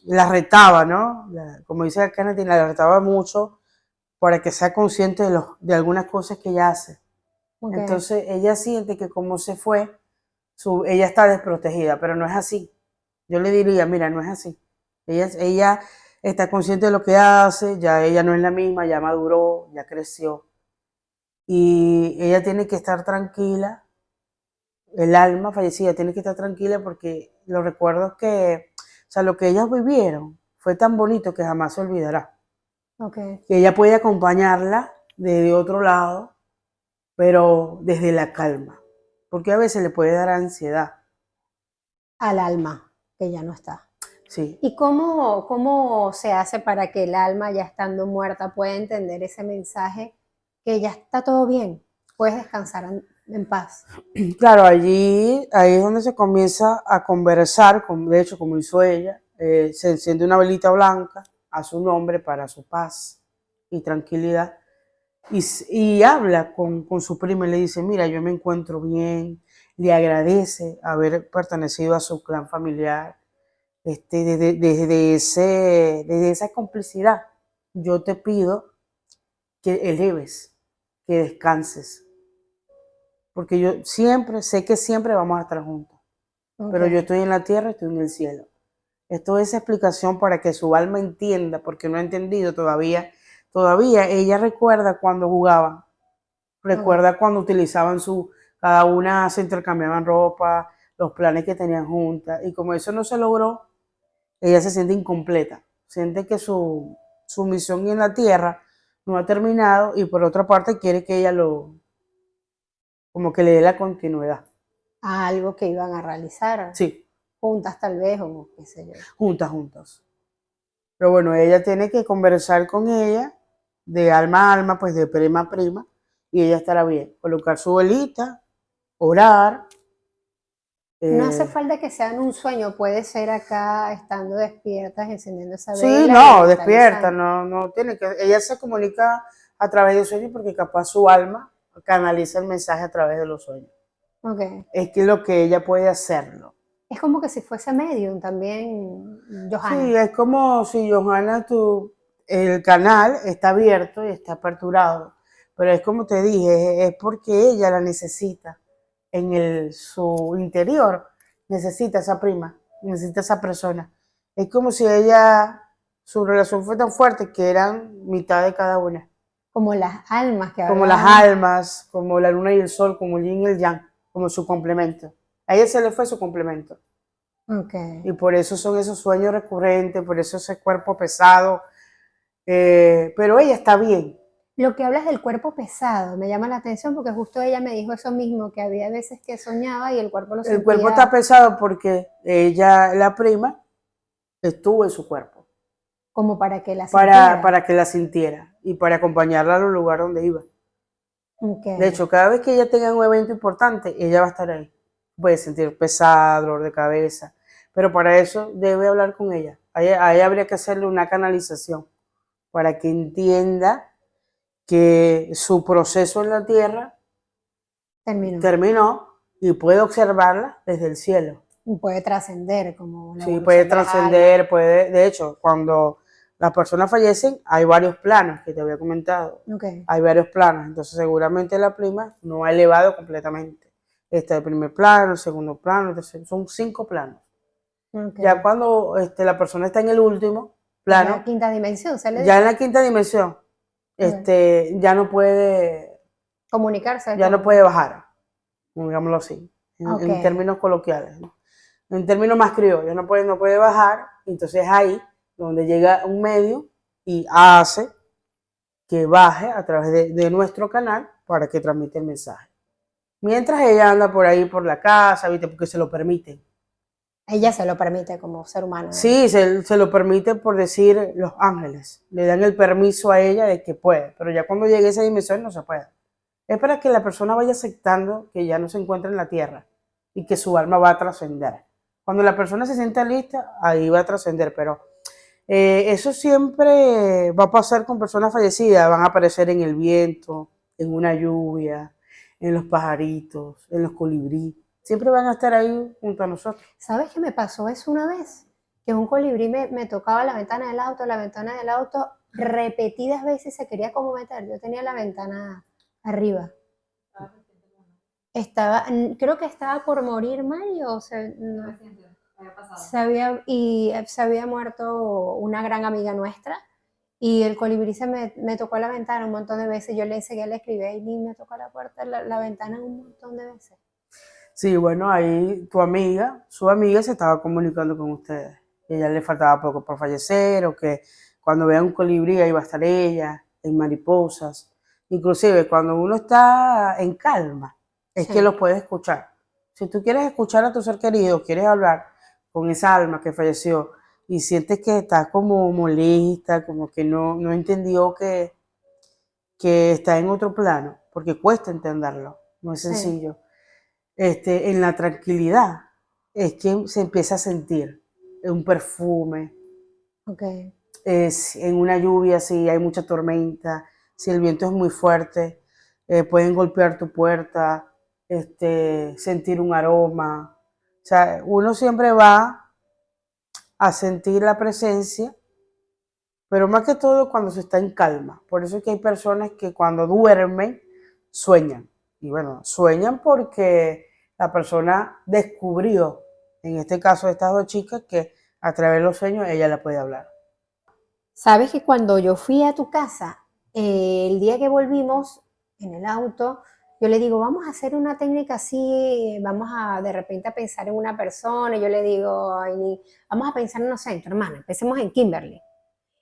la retaba, ¿no? Como dice Kennedy, la retaba mucho para que sea consciente de algunas cosas que ella hace. Okay. Entonces ella siente que como se fue, ella está desprotegida, pero no es así. Yo le diría, mira, no es así. Ella está consciente de lo que hace, ya ella no es la misma, ya maduró, ya creció. Y ella tiene que estar tranquila, el alma fallecida tiene que estar tranquila porque los recuerdos o sea, lo que ellas vivieron fue tan bonito que jamás se olvidará. Ok. Que ella puede acompañarla desde otro lado, pero desde la calma, porque a veces le puede dar ansiedad. Al alma, que ya no está. Sí, ¿Y cómo se hace para que el alma, ya estando muerta, pueda entender ese mensaje que ya está todo bien? Puedes descansar en paz. claro, ahí es donde se comienza a conversar, de hecho, como hizo ella, se enciende una velita blanca a su nombre para su paz y tranquilidad, y habla con su prima y le dice, mira, yo me encuentro bien, le agradece haber pertenecido a su clan familiar, desde esa complicidad, yo te pido que eleves, que descanses, porque yo siempre, sé que siempre vamos a estar juntos, pero yo Ok. estoy en la tierra, estoy en el cielo. Esto es explicación para que su alma entienda, porque no ha entendido todavía. Todavía ella recuerda cuando jugaban, Ok. recuerda cuando utilizaban cada una se intercambiaban ropa, los planes que tenían juntas, y como eso no se logró, ella se siente incompleta, siente que su misión en la tierra no ha terminado y por otra parte quiere que ella como que le dé la continuidad. A algo que iban a realizar Sí, juntas tal vez, o qué sé yo. juntas. Pero bueno, ella tiene que conversar con ella de alma a alma, pues de prima a prima, y ella estará bien. Colocar su velita, orar. No hace eh, falta que sea en un sueño, puede ser acá estando despiertas, encendiendo esa sí, vela y no, despierta, mentalizando. no tiene que. Ella se comunica a través de sueños porque capaz su alma canaliza el mensaje a través de los sueños. Ok. Es que lo que ella puede hacerlo. Es como que si fuese medium también, Sí, Johanna. es como si Johanna, el canal está abierto y está aperturado, pero es como te dije, es porque ella la necesita su interior, necesita esa prima, necesita esa persona. Es como si su relación fue tan fuerte que eran mitad de cada una, Como las almas que como las hablábamos. almas, como la luna y el sol, como el yin y el yang, como su complemento. A ella se le fue su complemento. Ok. Y por eso son esos sueños recurrentes, por eso ese cuerpo pesado, pero ella está bien. Lo que hablas del cuerpo pesado me llama la atención porque justo ella me dijo eso mismo, que había veces que soñaba y el cuerpo lo El cuerpo está sentía pesado porque ella, la prima, estuvo en su cuerpo como para que la sintiera. para que la sintiera y para acompañarla a los lugares donde iba. Ok. De hecho, cada vez que ella tenga un evento importante, ella va a estar ahí. Puede sentir pesado, dolor de cabeza, pero para eso debe hablar con ella. A ella habría que hacerle una canalización para que entienda que su proceso en la tierra Terminó. terminó y puede observarla desde el cielo. Y puede trascender como la Sí, puede evolución de las almas. trascender, de hecho, cuando las personas fallecen, hay varios planos que te había comentado. Ok. Hay varios planos, entonces seguramente la prima no ha elevado completamente. Está el primer plano, el segundo plano, el tercero, son 5 planos. Ok. Ya cuando la persona está en el último Es la plano, quinta dimensión, se le ya en dice. la quinta dimensión, Ok. ya no puede, Comunicarse ya no con. puede bajar, digámoslo así, Ok. en términos coloquiales, ¿no? En términos más criollos, no puede bajar, entonces ahí donde llega un medio y hace que baje a través de nuestro canal para que transmita el mensaje. Mientras ella anda por ahí por la casa, ¿viste? Porque se lo permiten. Ella se lo permite como ser humano. Sí, se lo permite por decir los ángeles. Le dan el permiso a ella de que puede, pero ya cuando llegue a esa dimensión no se puede. Es para que la persona vaya aceptando que ya no se encuentra en la tierra y que su alma va a trascender. Cuando la persona se sienta lista, ahí va a trascender, pero eso siempre va a pasar con personas fallecidas, van a aparecer en el viento, en una lluvia, en los pajaritos, en los colibrí, siempre van a estar ahí junto a nosotros. ¿Sabes qué me pasó eso una vez? Que un colibrí me tocaba la ventana del auto, repetidas veces se quería como meter. Yo tenía la ventana arriba. Creo que estaba por morir Mario, o sea, no. se había muerto una gran amiga nuestra y el colibrí me tocó la ventana un montón de veces. Yo le seguía, le escribí y me tocó la puerta, la ventana un montón de veces. Sí, bueno, ahí tu amiga, su amiga se estaba comunicando con ustedes. Ella le faltaba poco por fallecer, o que cuando vea un colibrí ahí va a estar ella, en mariposas. Inclusive cuando uno está en calma, es que Sí, los puedes escuchar. Si tú quieres escuchar a tu ser querido, quieres hablar con esa alma que falleció y sientes que está como molesta, como que no entendió que está en otro plano, porque cuesta entenderlo, no es sí, sencillo. En la tranquilidad es que se empieza a sentir un perfume, ok. en una lluvia, si hay mucha tormenta, si el viento es muy fuerte, pueden golpear tu puerta, sentir un aroma. O sea, uno siempre va a sentir la presencia, pero más que todo cuando se está en calma. Por eso es que hay personas que cuando duermen sueñan. Y bueno, sueñan porque la persona descubrió, en este caso de estas dos chicas, que a través de los sueños ella la puede hablar. Sabes que cuando yo fui a tu casa, el día que volvimos en el auto, yo le digo, vamos a hacer una técnica así, vamos a de repente a pensar en una persona, y yo le digo, "Ay, vamos a pensar, no sé, en tu hermana, empecemos en Kimberly.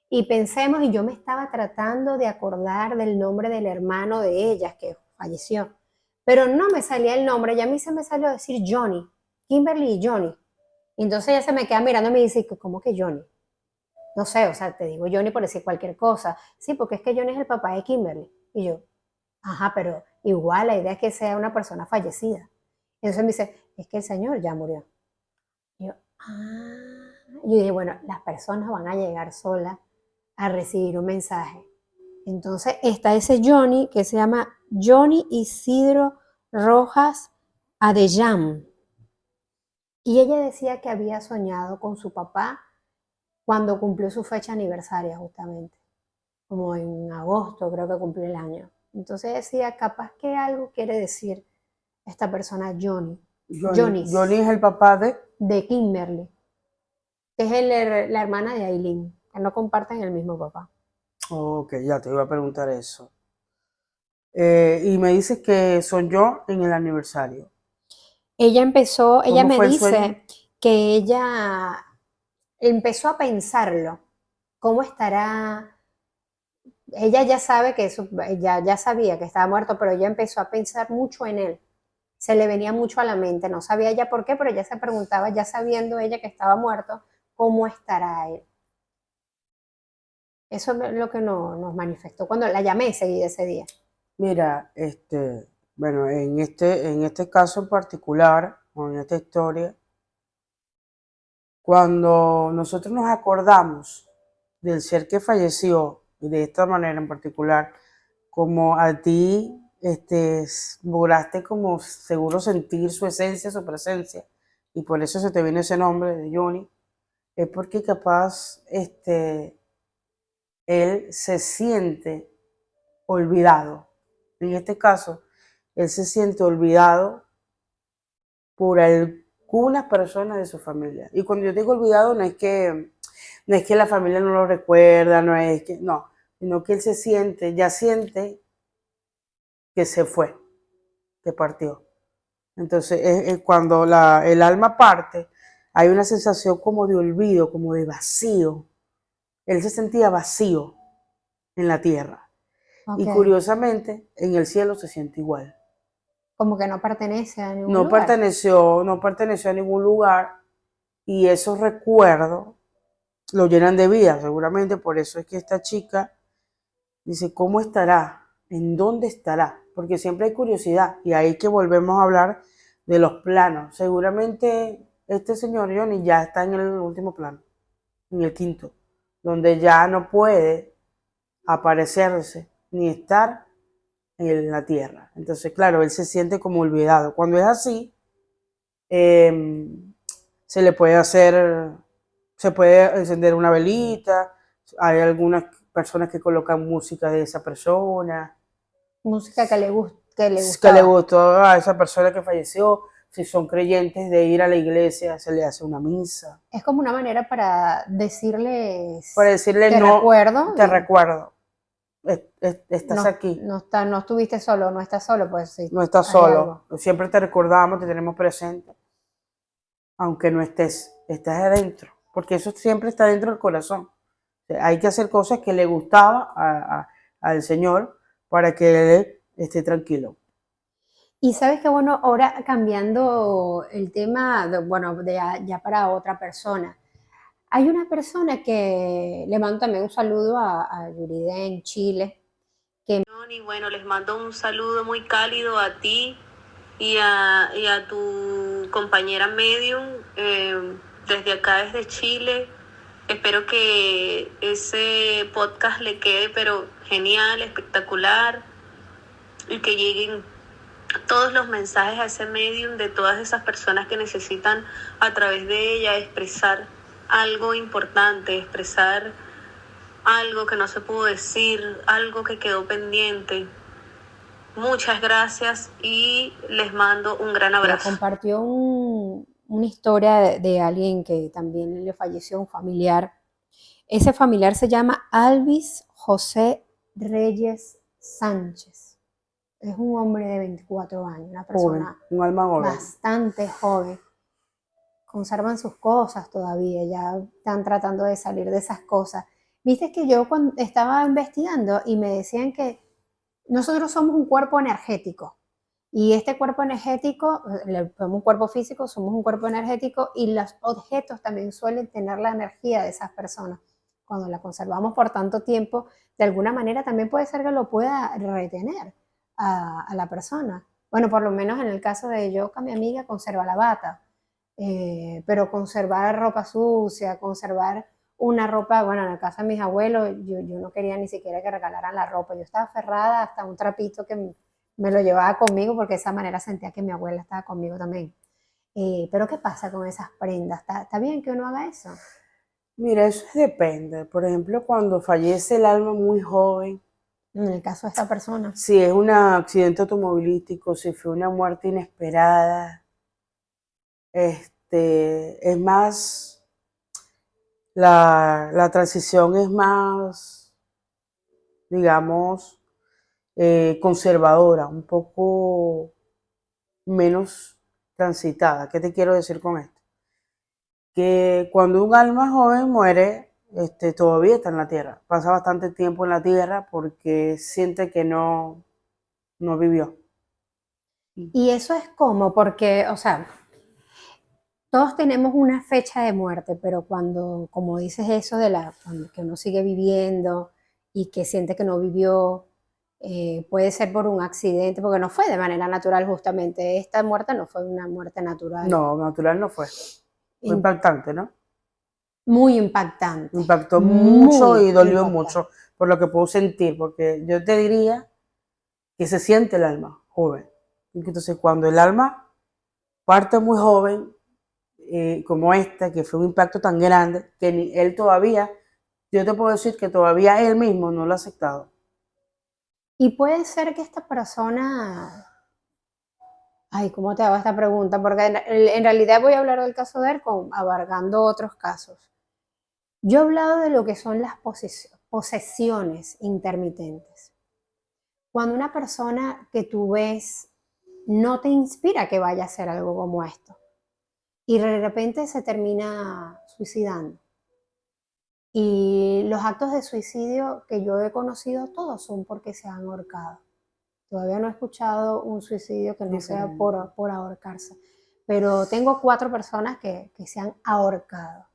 Y pensemos, y yo me estaba tratando de acordar del nombre del hermano de ellas que falleció, pero no me salía el nombre, y a mí se me salió a decir Johnny, Kimberly y Johnny. Y entonces ella se me queda mirando y me dice, ¿cómo que Johnny? No sé, o sea, te digo Johnny por decir cualquier cosa. Sí, porque es que Johnny es el papá de Kimberly. Y yo, ajá, pero igual la idea es que sea una persona fallecida. Y entonces me dice, es que el señor ya murió. Y yo, ah. Y yo dije, bueno, las personas van a llegar solas a recibir un mensaje. Entonces está ese Johnny que se llama Johnny Isidro Rojas Adeyam. Y ella decía que había soñado con su papá cuando cumplió su fecha aniversaria justamente, como en agosto creo que cumplió el año. Entonces decía, capaz que algo quiere decir esta persona Johnny, Johnny Johnny's, es el papá de... de Kimberly, que es la hermana de Aileen, que no comparten el mismo papá. Ok, ya te iba a preguntar eso. Y me dices que son yo en el aniversario. Ella ¿Cómo me fue el sueño? dice que ella empezó a pensarlo, cómo estará. Ella ya sabe que eso, ya sabía que estaba muerto, pero ella empezó a pensar mucho en él. Se le venía mucho a la mente, no sabía ella por qué, pero ella se preguntaba, ya sabiendo ella que estaba muerto, ¿cómo estará él? Eso es lo que nos manifestó cuando la llamé enseguida ese día. Mira, bueno, en este caso en particular, o en esta historia, cuando nosotros nos acordamos del ser que falleció, y de esta manera en particular, como a ti, lograste como seguro sentir su esencia, su presencia, y por eso se te viene ese nombre de Johnny, es porque capaz, él se siente olvidado. En este caso, él se siente olvidado por algunas personas de su familia. Y cuando yo digo olvidado, no es que la familia no lo recuerda, no es que, no, sino que él ya siente que se fue, que partió. Entonces, es cuando el alma parte, hay una sensación como de olvido, como de vacío. Él se sentía vacío en la tierra. Ok, Y curiosamente, en el cielo se siente igual. como que no pertenece a ningún lugar. No perteneció a ningún lugar, y esos recuerdos lo llenan de vida, seguramente. Por eso es que esta chica dice, ¿cómo estará? ¿En dónde estará? Porque siempre hay curiosidad, y ahí que volvemos a hablar de los planos. Seguramente este señor Johnny ya está en el último plano, en el quinto, donde ya no puede aparecerse ni estar en la tierra. Entonces, claro, él se siente como olvidado. Cuando es así, eh, se le puede hacer, se puede encender una velita. Hay algunas personas que colocan música de esa persona, Música que le que le gustaba. gustó a esa persona que falleció. si son creyentes, de ir a la iglesia, se le hace una misa. Es como una manera para decirles, Para decirle, te no, recuerdo, te recuerdo, estás no, aquí, no estuviste solo, no estás solo, pues sí, no estás hay solo. algo. Siempre te recordamos, te tenemos presente, aunque no estás adentro, porque eso siempre está dentro del corazón. O sea, hay que hacer cosas que le gustaba al Señor para que Él esté tranquilo. Y sabes que bueno, ahora cambiando el tema, bueno, ya para otra persona. Hay una persona que le mando también un saludo a Yuride en Chile. Y bueno, les mando un saludo muy cálido a ti y a tu compañera Medium desde acá, desde Chile. Espero que ese podcast le quede, pero genial, espectacular, y que lleguen todos los mensajes a ese Medium de todas esas personas que necesitan a través de ella expresar algo importante, expresar algo que no se pudo decir, algo que quedó pendiente. Muchas gracias y les mando un gran Me abrazo. compartió una historia de alguien que también le falleció, un familiar. Ese familiar se llama Alvis José Reyes Sánchez. Es un hombre de 24 años, una Joven, persona un alma joven. bastante joven. Conservan sus cosas todavía, ya están tratando de salir de esas cosas. Viste que yo cuando estaba investigando y me decían que nosotros somos un cuerpo energético y este cuerpo energético, somos un cuerpo físico, somos un cuerpo energético y los objetos también suelen tener la energía de esas personas. Cuando la conservamos por tanto tiempo, de alguna manera también puede ser que lo pueda retener a la persona. Bueno, por lo menos en el caso de Yoka, mi amiga, conserva la bata. Pero conservar ropa sucia, conservar una ropa, bueno, en el caso de mis abuelos, yo no quería ni siquiera que regalaran la ropa, yo estaba aferrada hasta un trapito que me lo llevaba conmigo porque de esa manera sentía que mi abuela estaba conmigo también. Pero ¿qué pasa con esas prendas? ¿Está bien que uno haga eso? Mira, eso depende. Por ejemplo, cuando fallece el alma muy joven, En el caso de esta persona. si es un accidente automovilístico, si fue una muerte inesperada, es más, la transición es más, digamos, conservadora, un poco menos transitada. ¿Qué te quiero decir con esto? Que cuando un alma joven muere, todavía está en la tierra, pasa bastante tiempo en la tierra porque siente que no vivió. Y eso es como, porque, o sea, todos tenemos una fecha de muerte, pero cuando, como dices eso que uno sigue viviendo y que siente que no vivió, puede ser por un accidente, porque no fue de manera natural justamente. Esta muerte no fue una muerte natural. No, natural no fue. Fue impactante, ¿no? Muy impactante. Impactó mucho Muy y dolió impactante. mucho por lo que puedo sentir, porque yo te diría que se siente el alma joven. Entonces, cuando el alma parte muy joven, como esta, que fue un impacto tan grande, que ni él todavía, yo te puedo decir que todavía él mismo no lo ha aceptado. Y puede ser que esta persona, ay, ¿cómo te hago esta pregunta? Porque en realidad voy a hablar del caso de él abarcando otros casos. Yo he hablado de lo que son las posesiones intermitentes. Cuando una persona que tú ves no te inspira que vaya a hacer algo como esto y de repente se termina suicidando. Y los actos de suicidio que yo he conocido todos son porque se han ahorcado. Todavía no he escuchado un suicidio que no sea por ahorcarse, pero tengo 4 personas que se han ahorcado.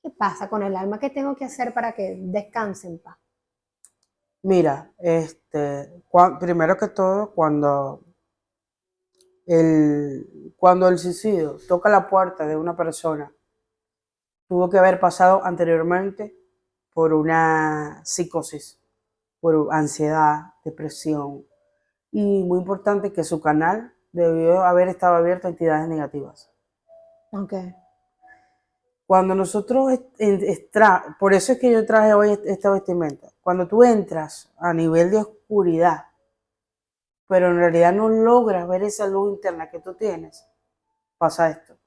¿Qué pasa con el alma? ¿Qué tengo que hacer para que descanse en paz? Mira, primero que todo, cuando el suicidio toca la puerta de una persona, tuvo que haber pasado anteriormente por una psicosis, por ansiedad, depresión, y muy importante que su canal debió haber estado abierto a entidades negativas. Okay. Cuando nosotros, por eso es que yo traje hoy esta vestimenta, cuando tú entras a nivel de oscuridad, pero en realidad no logras ver esa luz interna que tú tienes, pasa esto.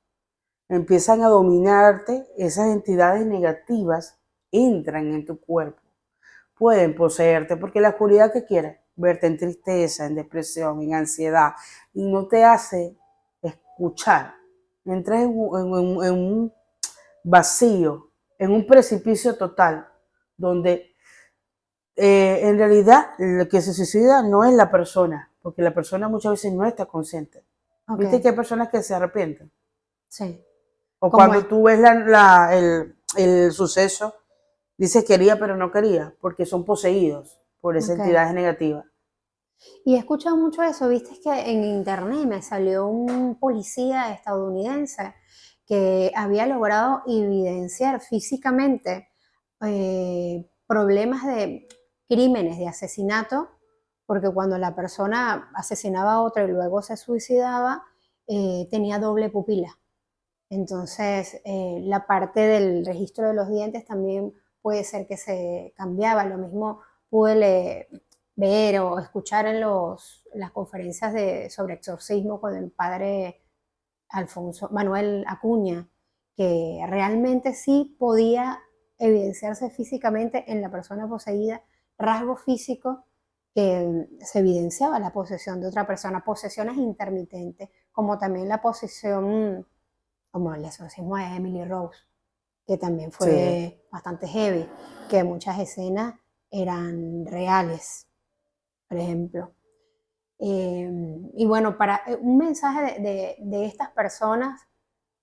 Empiezan a dominarte, esas entidades negativas entran en tu cuerpo, pueden poseerte, porque la oscuridad que quiere, verte en tristeza, en depresión, en ansiedad, y no te hace escuchar. Entras en un vacío, en un precipicio total, donde en realidad el que se suicida no es la persona, porque la persona muchas veces no está consciente. Ok, Viste que hay personas que se arrepienten. sí. O ¿Cómo cuando es? tú ves el suceso, dices quería pero no quería, porque son poseídos por esas Ok. entidades negativas. Y he escuchado mucho eso, viste que en internet me salió un policía estadounidense que había logrado evidenciar físicamente problemas de crímenes, de asesinato, porque cuando la persona asesinaba a otra y luego se suicidaba, tenía doble pupila. Entonces, la parte del registro de los dientes también puede ser que se cambiaba. Lo mismo pude ver o escuchar en las conferencias sobre exorcismo con el padre Alfonso Manuel Acuña, que realmente sí podía evidenciarse físicamente en la persona poseída rasgos físicos que se evidenciaba la posesión de otra persona, posesiones intermitentes, como también la posesión, como el exorcismo de Emily Rose, que también Sí. fue bastante heavy, que muchas escenas eran reales, por ejemplo. Y bueno, para un mensaje de estas personas,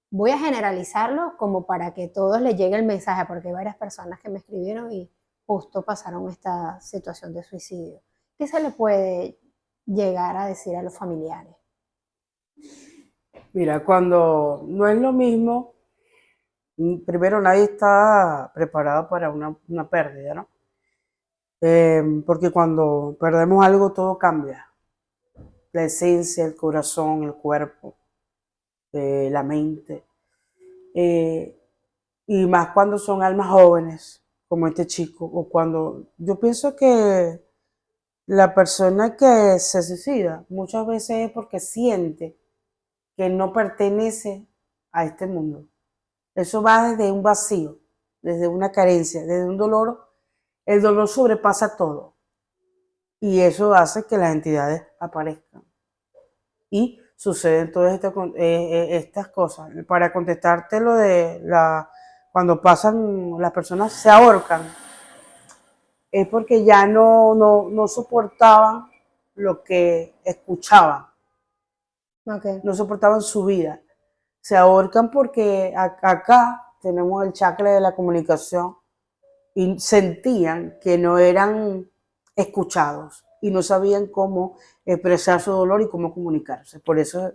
voy a generalizarlo como para que todos les llegue el mensaje, porque hay varias personas que me escribieron y justo pasaron esta situación de suicidio. ¿Qué se le puede llegar a decir a los familiares? Mira, cuando no es lo mismo, primero nadie está preparado para una pérdida, ¿no? Porque cuando perdemos algo todo cambia. La esencia, el corazón, el cuerpo, la mente. Eh, y más cuando son almas jóvenes, como este chico, o cuando yo pienso que la persona que se suicida muchas veces es porque siente que no pertenece a este mundo. Eso va desde un vacío, desde una carencia, desde un dolor. El dolor sobrepasa todo y eso hace que las entidades aparezcan. Y suceden todas estas cosas. Para contestarte lo de cuando pasan, las personas se ahorcan, es porque ya no soportaban lo que escuchaban, Okay. no soportaban su vida. Se ahorcan porque acá tenemos el chakra de la comunicación y sentían que no eran escuchados y no sabían cómo expresar su dolor y cómo comunicarse. Por eso,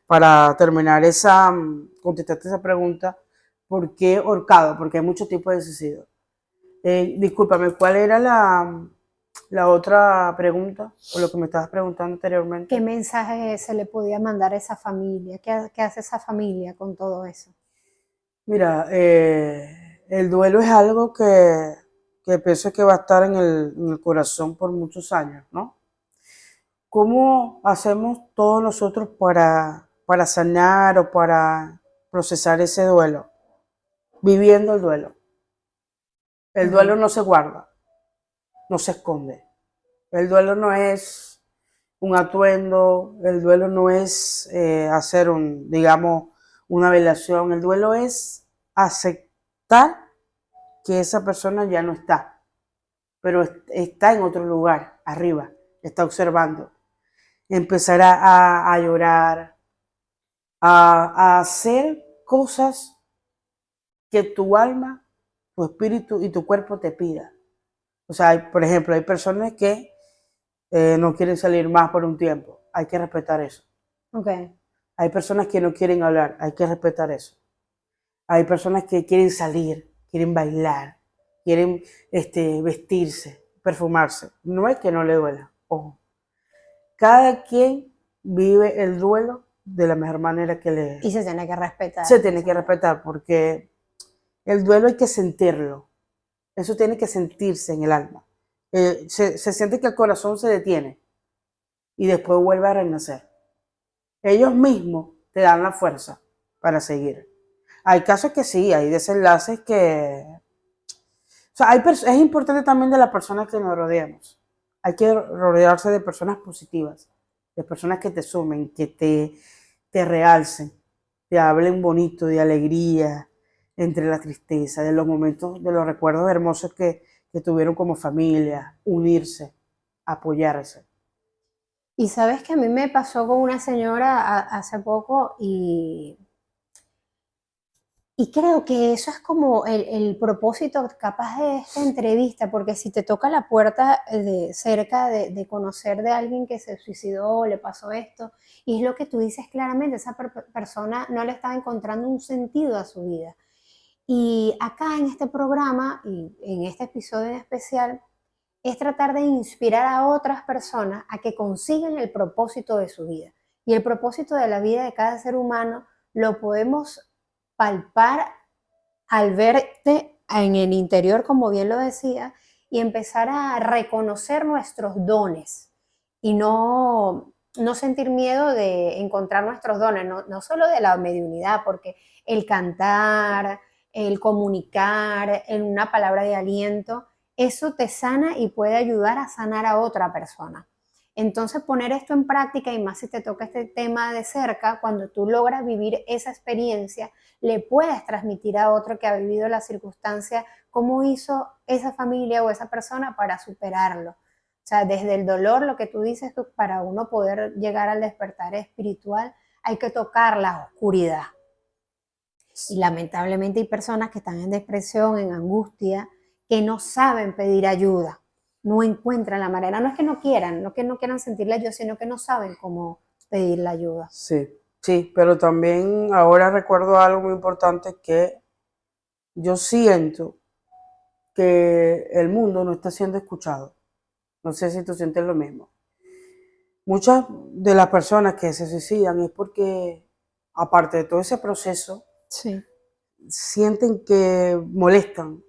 para terminar contestarte esa pregunta, ¿por qué ahorcado? Porque hay muchos tipos de suicidio. Discúlpame, ¿cuál era la otra pregunta o lo que me estabas preguntando anteriormente? ¿Qué mensaje se le podía mandar a esa familia? ¿Qué hace esa familia con todo eso? Mira, el duelo es algo que pienso que va a estar en el corazón por muchos años, ¿no? ¿Cómo hacemos todos nosotros para sanar o para procesar ese duelo? Viviendo el duelo. El duelo no se guarda, no se esconde. El duelo no es un atuendo, el duelo no es hacer digamos, una velación. El duelo es aceptar que esa persona ya no está, pero está en otro lugar, arriba, está observando. Empezar a llorar, a hacer cosas que tu alma, tu espíritu y tu cuerpo te pida. O sea, por ejemplo, hay personas que no quieren salir más por un tiempo. Hay que respetar eso. Okay. Hay personas que no quieren hablar. Hay que respetar eso. Hay personas que quieren salir, quieren bailar, quieren vestirse, perfumarse. No es que no le duela. Ojo. Cada quien vive el duelo de la mejor manera que Y se tiene que respetar. se tiene que respetar, porque el duelo hay que sentirlo. Eso tiene que sentirse en el alma. Se siente que el corazón se detiene y después vuelve a renacer. Ellos mismos te dan la fuerza para seguir. Hay casos que sí, hay desenlaces que... O sea, es importante también de las personas que nos rodeamos. Hay que rodearse de personas positivas, de personas que te sumen, que te realcen, te hablen bonito, de alegría, entre la tristeza, de los momentos, de los recuerdos hermosos que tuvieron como familia, unirse, apoyarse. Y sabes que a mí me pasó con una señora hace poco y creo que eso es como el propósito capaz de esta entrevista, porque si te toca la puerta de cerca de conocer de alguien que se suicidó, le pasó esto, y es lo que tú dices claramente, esa persona no le estaba encontrando un sentido a su vida. Y acá en este programa y en este episodio en especial, es tratar de inspirar a otras personas a que consigan el propósito de su vida. Y el propósito de la vida de cada ser humano lo podemos palpar al verte en el interior, como bien lo decía, y empezar a reconocer nuestros dones y no sentir miedo de encontrar nuestros dones, no solo de la mediunidad, porque el cantar, el comunicar, en una palabra de aliento, eso te sana y puede ayudar a sanar a otra persona. Entonces poner esto en práctica, y más si te toca este tema de cerca, cuando tú logras vivir esa experiencia, le puedes transmitir a otro que ha vivido la circunstancia cómo hizo esa familia o esa persona para superarlo. O sea, desde el dolor, lo que tú dices, para uno poder llegar al despertar espiritual, hay que tocar la oscuridad. Y lamentablemente hay personas que están en depresión, en angustia, que no saben pedir ayuda, no encuentran la manera. No es que no quieran, no que no quieran sentir la ayuda, sino que no saben cómo pedir la ayuda. Sí, sí, pero también ahora recuerdo algo muy importante, que yo siento que el mundo no está siendo escuchado. No sé si tú sientes lo mismo. Muchas de las personas que se suicidan es porque, aparte de todo ese proceso, Sí. sienten que molestan,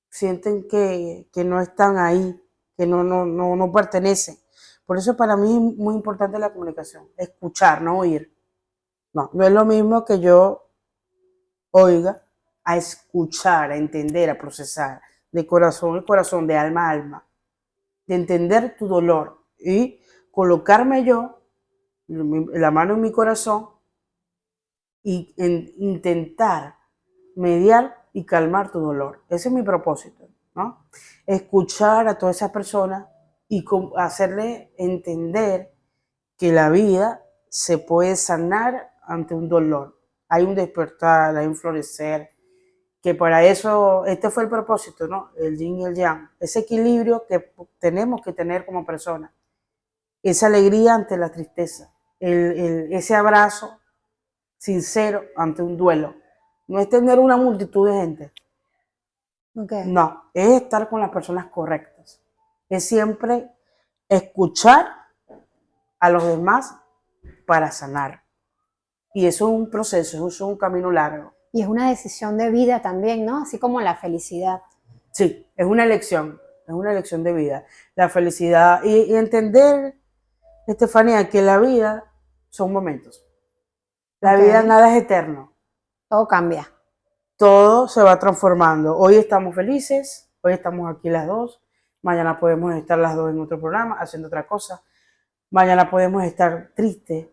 sienten que no están ahí, que no pertenecen. Por eso para mí es muy importante la comunicación, escuchar, no oír. No es lo mismo que yo oiga a escuchar, a entender, a procesar, de corazón a corazón, de alma a alma, de entender tu dolor y colocarme yo la mano en mi corazón y intentar mediar y calmar tu dolor. Ese es mi propósito, ¿no? Escuchar a todas esas personas y hacerle entender que la vida se puede sanar ante un dolor. Hay un despertar, hay un florecer, que para eso, este fue el propósito, ¿no? El yin y el yang, ese equilibrio que tenemos que tener como personas, esa alegría ante la tristeza, ese abrazo sincero ante un duelo. No es tener una multitud de gente, Okay. no, es estar con las personas correctas, es siempre escuchar a los demás para sanar. Y eso es un proceso, eso es un camino largo. Y es una decisión de vida también, ¿no? Así como la felicidad. Sí, es una elección de vida. La felicidad y entender, Estefanía, que la vida son momentos. La vida nada es eterno. Todo cambia. Todo se va transformando. Hoy estamos felices, hoy estamos aquí las dos, mañana podemos estar las dos en otro programa haciendo otra cosa, mañana podemos estar tristes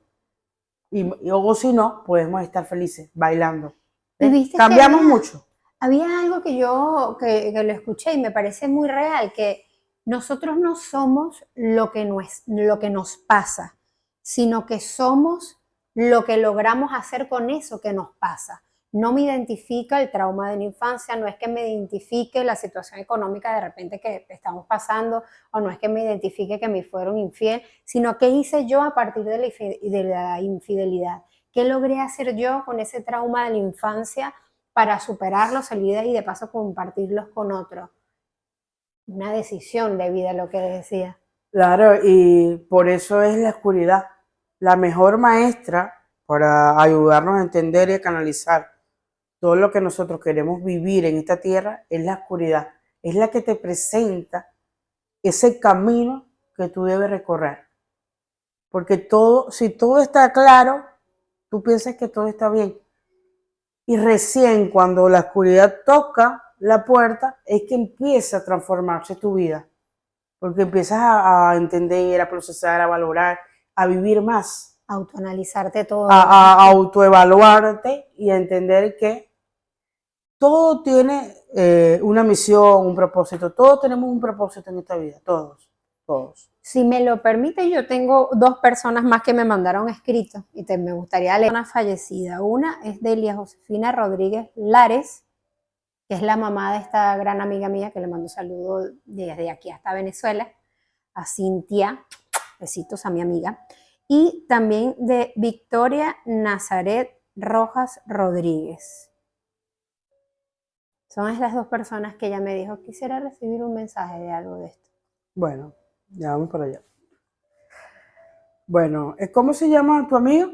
o si no, podemos estar felices bailando. ¿Y viste Cambiamos que mucho. había algo que yo que lo escuché y me parece muy real, que nosotros no somos lo que nos pasa, sino que somos lo que logramos hacer con eso que nos pasa. No me identifica el trauma de la infancia, no es que me identifique la situación económica de repente que estamos pasando, o no es que me identifique que me fueron infiel, sino qué hice yo a partir de la infidelidad. ¿Qué logré hacer yo con ese trauma de la infancia para superarlo, salir de ahí y de paso compartirlos con otros? Una decisión de vida, lo que decía. Claro, y por eso es la oscuridad la mejor maestra para ayudarnos a entender y a canalizar todo lo que nosotros queremos vivir en esta tierra. Es la oscuridad, es la que te presenta ese camino que tú debes recorrer. Porque si todo está claro, tú piensas que todo está bien. Y recién cuando la oscuridad toca la puerta es que empieza a transformarse tu vida, porque empiezas a entender, a procesar, a valorar, a vivir más, Autoanalizarte todo. a autoevaluarte y a entender que todo tiene una misión, un propósito. Todos tenemos un propósito en esta vida, todos, todos. Si me lo permite, yo tengo dos personas más que me mandaron escritos y me gustaría leer una fallecida. Una es Delia Josefina Rodríguez Lares, que es la mamá de esta gran amiga mía, que le mando saludos desde aquí hasta Venezuela, a Cintia, besitos a mi amiga, y también de Victoria Nazaret Rojas Rodríguez. Son estas dos personas que ella me dijo, quisiera recibir un mensaje de algo de esto. Bueno, ya vamos para allá. Bueno, ¿cómo se llama tu amiga?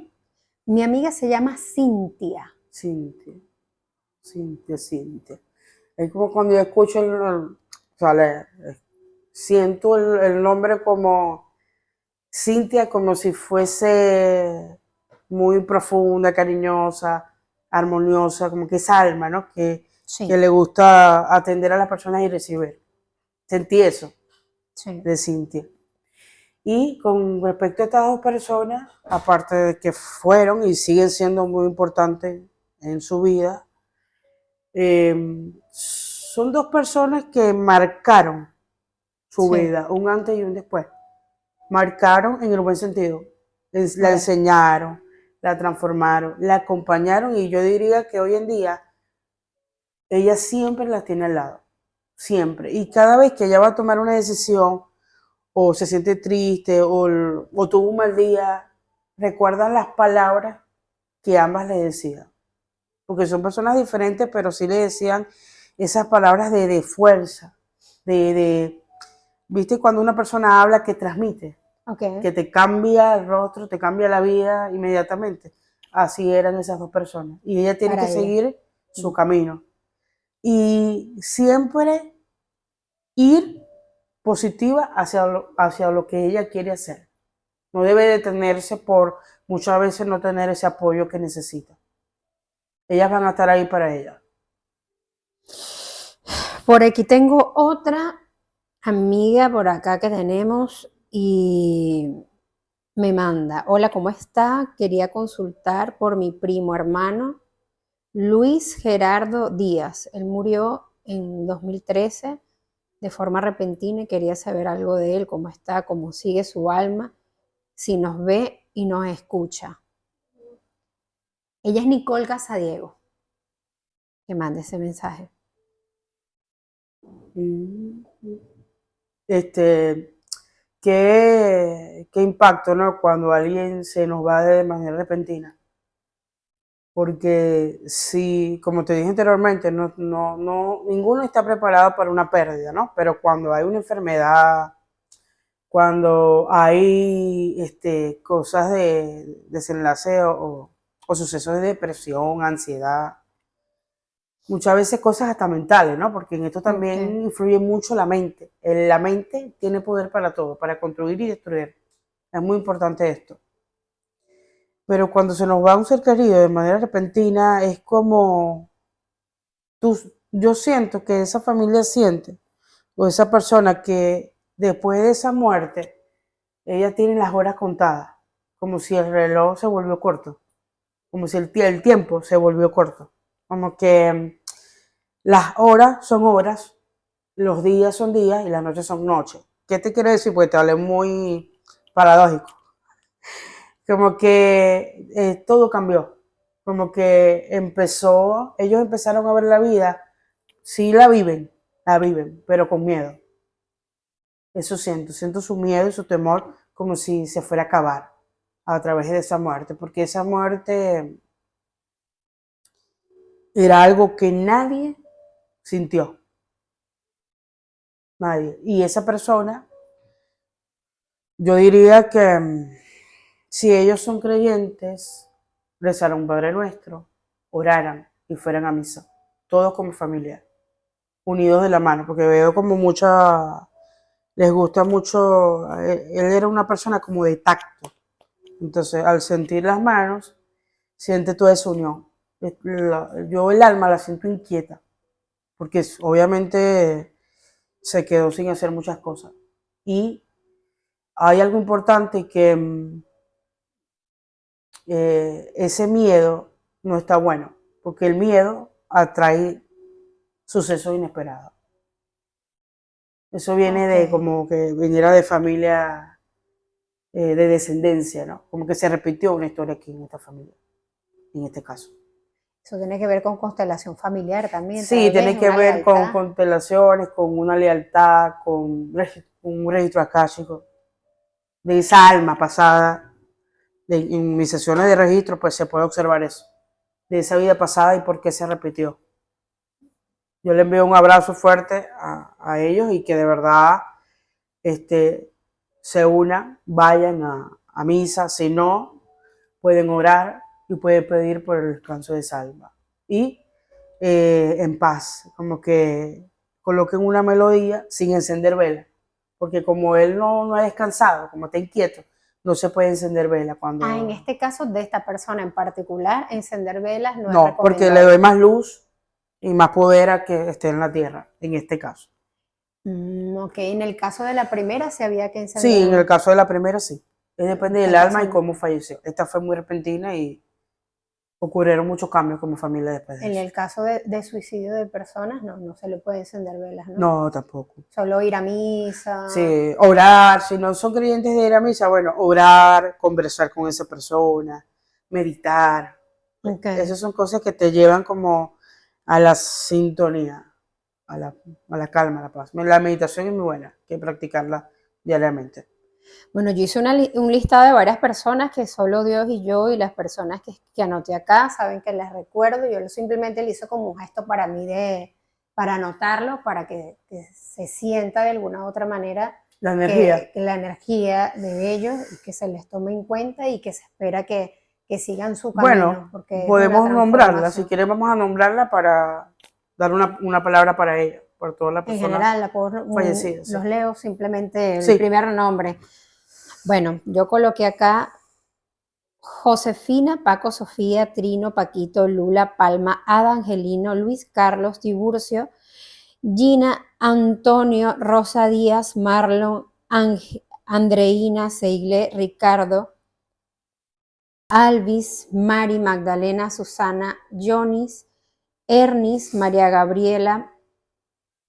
Mi amiga se llama Cintia. Cintia. Cintia. Es como cuando yo escucho siento el nombre como Cintia, como si fuese muy profunda, cariñosa, armoniosa, como que esa alma, ¿no? Que le gusta atender a las personas y recibir. Sentí eso de Cintia. Y con respecto a estas dos personas, aparte de que fueron y siguen siendo muy importantes en su vida, son dos personas que marcaron su vida, un antes y un después. Marcaron en el buen sentido. La enseñaron, la transformaron, la acompañaron y yo diría que hoy en día ella siempre las tiene al lado. Siempre. Y cada vez que ella va a tomar una decisión o se siente triste o tuvo un mal día, recuerda las palabras que ambas le decían. Porque son personas diferentes, pero sí le decían esas palabras de fuerza, ¿viste? Cuando una persona habla que transmite, que te cambia el rostro, te cambia la vida inmediatamente. Así eran esas dos personas. Y ella tiene que seguir su camino. Y siempre ir positiva hacia lo que ella quiere hacer. No debe detenerse por muchas veces no tener ese apoyo que necesita. Ellas van a estar ahí para ella. Por aquí tengo otra amiga por acá que tenemos y me manda, hola, ¿cómo está? Quería consultar por mi primo hermano Luis Gerardo Díaz. Él murió en 2013 de forma repentina y quería saber algo de él, cómo está, cómo sigue su alma, si nos ve y nos escucha. Ella es Nicole Casadiego, que manda ese mensaje. Qué impacto, ¿no? Cuando alguien se nos va de manera repentina. Porque si, como te dije anteriormente, ninguno está preparado para una pérdida, ¿no? Pero cuando hay una enfermedad, cuando hay cosas de desenlace o sucesos de depresión, ansiedad, muchas veces cosas hasta mentales, ¿no? Porque en esto también influye mucho la mente. La mente tiene poder para todo, para construir y destruir. Es muy importante esto. Pero cuando se nos va un ser querido de manera repentina, es como yo siento que esa familia siente, o esa persona que después de esa muerte, ella tiene las horas contadas, como si el reloj se volvió corto, como si el tiempo se volvió corto, como que las horas son horas, los días son días y las noches son noches. ¿Qué te quiere decir? Pues te hablé muy paradójico. Como que todo cambió, como que ellos empezaron a ver la vida, sí la viven, pero con miedo. Eso siento su miedo y su temor como si se fuera a acabar a través de esa muerte, porque esa muerte era algo que nadie sintió. Nadie. Y esa persona, yo diría que si ellos son creyentes, rezaran un Padre Nuestro, oraran y fueran a misa, todos como familia, unidos de la mano, porque veo como les gusta mucho, él era una persona como de tacto, entonces al sentir las manos, siente toda esa unión. Yo el alma la siento inquieta, porque obviamente se quedó sin hacer muchas cosas. Y hay algo importante que ese miedo no está bueno, porque el miedo atrae sucesos inesperados. Eso viene de como que viniera de familia de descendencia, ¿no? Como que se repitió una historia aquí en esta familia, en este caso. Eso tiene que ver con constelación familiar también. Sí, tal tiene vez, que una ver con lealtad. constelaciones, con una lealtad, con un registro akáshico de esa alma pasada. En mis sesiones de registro, pues se puede observar eso, de esa vida pasada y por qué se repitió. Yo le envío un abrazo fuerte a ellos y que de verdad se unan, vayan a misa, si no, pueden orar y pueden pedir por el descanso de esa alma. Y en paz, como que coloquen una melodía sin encender vela, porque como él no ha descansado, como está inquieto, no se puede encender vela cuando... En este caso de esta persona en particular, encender velas no es No, porque le recomendable. doy más luz y más poder a que esté en la tierra, en este caso. Ok, en el caso de la primera se había que encender. Sí, en el caso de la primera sí. Depende del el alma caso y cómo falleció. Esta fue muy repentina y ocurrieron muchos cambios como familia después de En eso. el caso de suicidio de personas, no se le puede encender velas, ¿no? No, tampoco. Solo ir a misa. Sí, orar, si no son creyentes de ir a misa, bueno, orar, conversar con esa persona, meditar. Ok. Esas son cosas que te llevan como a la sintonía, a la calma, a la paz. La meditación es muy buena, hay que practicarla diariamente. Bueno, yo hice un listado de varias personas que solo Dios y yo, y las personas que anoté acá saben que les recuerdo. Yo simplemente le hice como un gesto para mí para anotarlo, para que se sienta de alguna u otra manera La energía. que la energía de ellos y que se les tome en cuenta y que se espera que sigan su camino. Bueno, porque podemos es una nombrarla, si transformación. quieres vamos a nombrarla para dar una palabra para ella, por todas las En personas general, fallecidas. los Sí. leo simplemente el Sí. primer nombre. Bueno, yo coloqué acá Josefina, Paco, Sofía, Trino, Paquito, Lula, Palma, Ada, Angelino, Luis Carlos, Tiburcio, Gina, Antonio, Rosa Díaz, Marlon, Andreina, Seigle, Ricardo, Alvis, Mari, Magdalena, Susana, Jonis, Ernis, María Gabriela,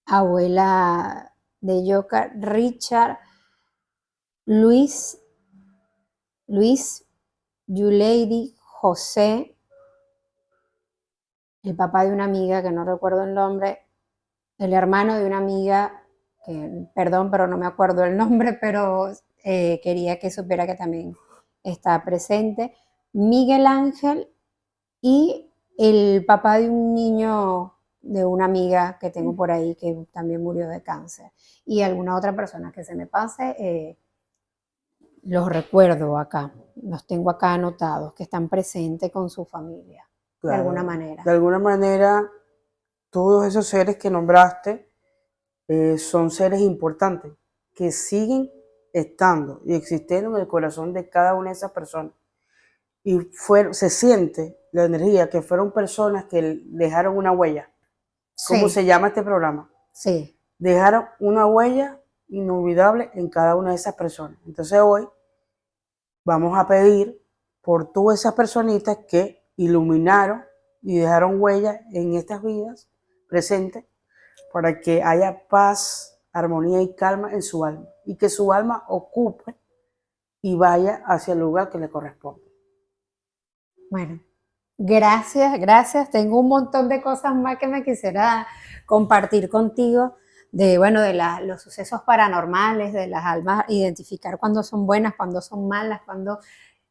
abuela de Yoka, Richard, Luis, Yuleidi, José, el papá de una amiga que no recuerdo el nombre, el hermano de una amiga, que, perdón, pero no me acuerdo el nombre, pero quería que supiera que también está presente, Miguel Ángel y el papá de un niño de una amiga que tengo por ahí que también murió de cáncer. Y alguna otra persona que se me pase, los recuerdo acá, los tengo acá anotados, que están presentes con su familia, Claro, de alguna manera. De alguna manera, todos esos seres que nombraste son seres importantes, que siguen estando y existiendo en el corazón de cada una de esas personas. Y se siente la energía que fueron personas que dejaron una huella. ¿Cómo se llama este programa? Sí. Dejaron una huella inolvidable en cada una de esas personas. Entonces hoy vamos a pedir por todas esas personitas que iluminaron y dejaron huella en estas vidas presentes para que haya paz, armonía y calma en su alma y que su alma ocupe y vaya hacia el lugar que le corresponde. Bueno, gracias. Tengo un montón de cosas más que me quisiera compartir contigo de los sucesos paranormales, de las almas, identificar cuándo son buenas, cuándo son malas, cuándo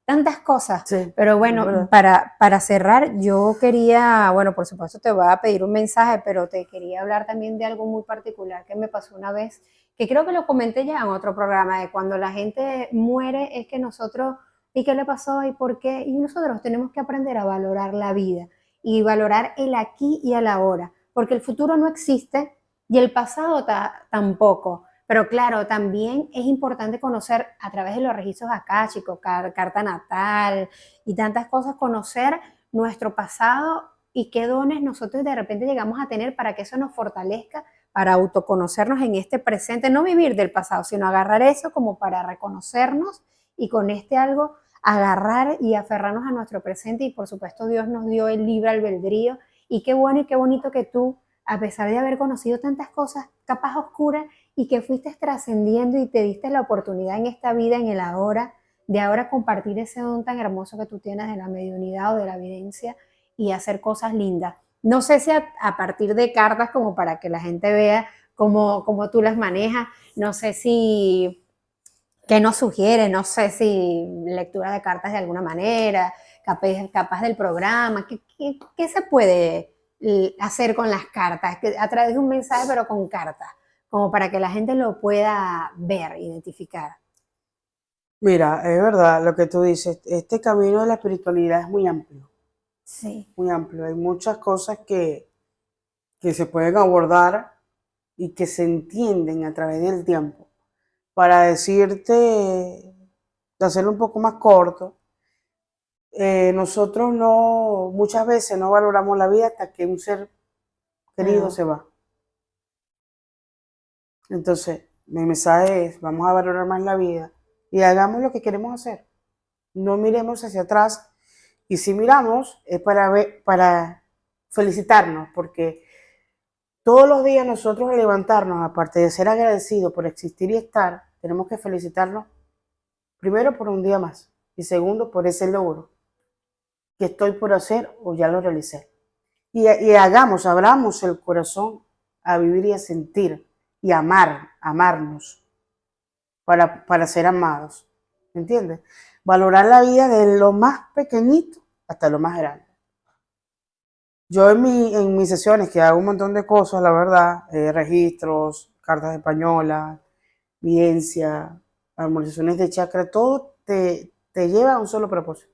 tantas cosas. Sí, pero bueno, para cerrar, yo quería, por supuesto te voy a pedir un mensaje, pero te quería hablar también de algo muy particular que me pasó una vez, que creo que lo comenté ya en otro programa, de cuando la gente muere es que nosotros, ¿y qué le pasó? ¿Y por qué? Y nosotros tenemos que aprender a valorar la vida y valorar el aquí y el ahora, porque el futuro no existe y el pasado tampoco. Pero claro, también es importante conocer a través de los registros akáshicos, carta natal y tantas cosas, conocer nuestro pasado y qué dones nosotros de repente llegamos a tener para que eso nos fortalezca, para autoconocernos en este presente, no vivir del pasado, sino agarrar eso como para reconocernos y con este algo agarrar y aferrarnos a nuestro presente. Y por supuesto Dios nos dio el libre albedrío y qué bueno y qué bonito que tú, a pesar de haber conocido tantas cosas capaz oscuras, y que fuiste trascendiendo y te diste la oportunidad en esta vida, en el ahora, de ahora compartir ese don tan hermoso que tú tienes de la mediunidad o de la evidencia y hacer cosas lindas. No sé si a partir de cartas como para que la gente vea cómo tú las manejas, no sé si, qué nos sugiere, no sé si lectura de cartas de alguna manera, capaz del programa, ¿qué se puede hacer con las cartas? A través de un mensaje pero con cartas, como para que la gente lo pueda ver, identificar. Mira, es verdad lo que tú dices, este camino de la espiritualidad es muy amplio, Sí. muy amplio. Hay muchas cosas que se pueden abordar y que se entienden a través del tiempo. Para decirte, de hacerlo un poco más corto, nosotros no, muchas veces no valoramos la vida hasta que un ser querido se va. Entonces, mi mensaje es, vamos a valorar más la vida y hagamos lo que queremos hacer. No miremos hacia atrás, y si miramos es para felicitarnos, porque todos los días nosotros al levantarnos, aparte de ser agradecidos por existir y estar, tenemos que felicitarnos primero por un día más y segundo por ese logro que estoy por hacer o ya lo realicé. Y abramos el corazón a vivir y a sentir y amarnos para ser amados. ¿Me entiendes? Valorar la vida de lo más pequeñito hasta lo más grande. Yo en mis sesiones, que hago un montón de cosas, la verdad, registros, cartas españolas, evidencia, armonizaciones de chakra, todo te lleva a un solo propósito,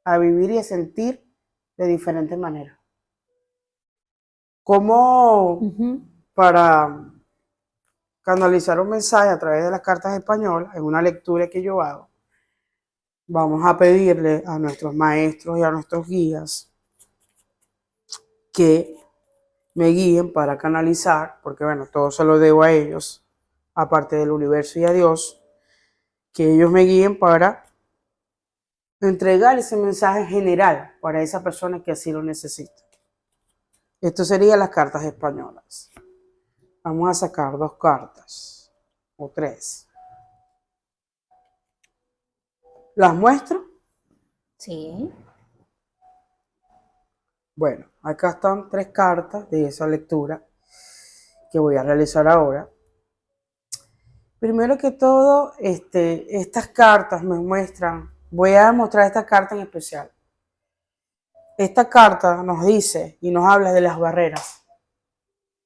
a vivir y a sentir de diferentes maneras. Como para canalizar un mensaje a través de las cartas españolas, en una lectura que yo hago, vamos a pedirle a nuestros maestros y a nuestros guías que me guíen para canalizar, porque bueno, todo se lo debo a ellos, aparte del universo y a Dios, que ellos me guíen para entregar ese mensaje general para esa persona que así lo necesita. Esto serían las cartas españolas. Vamos a sacar 2 cartas o 3. ¿Las muestro? Sí. Bueno, acá están 3 cartas de esa lectura que voy a realizar ahora. Primero que todo, estas cartas me muestran, voy a mostrar esta carta en especial. Esta carta nos dice y nos habla de las barreras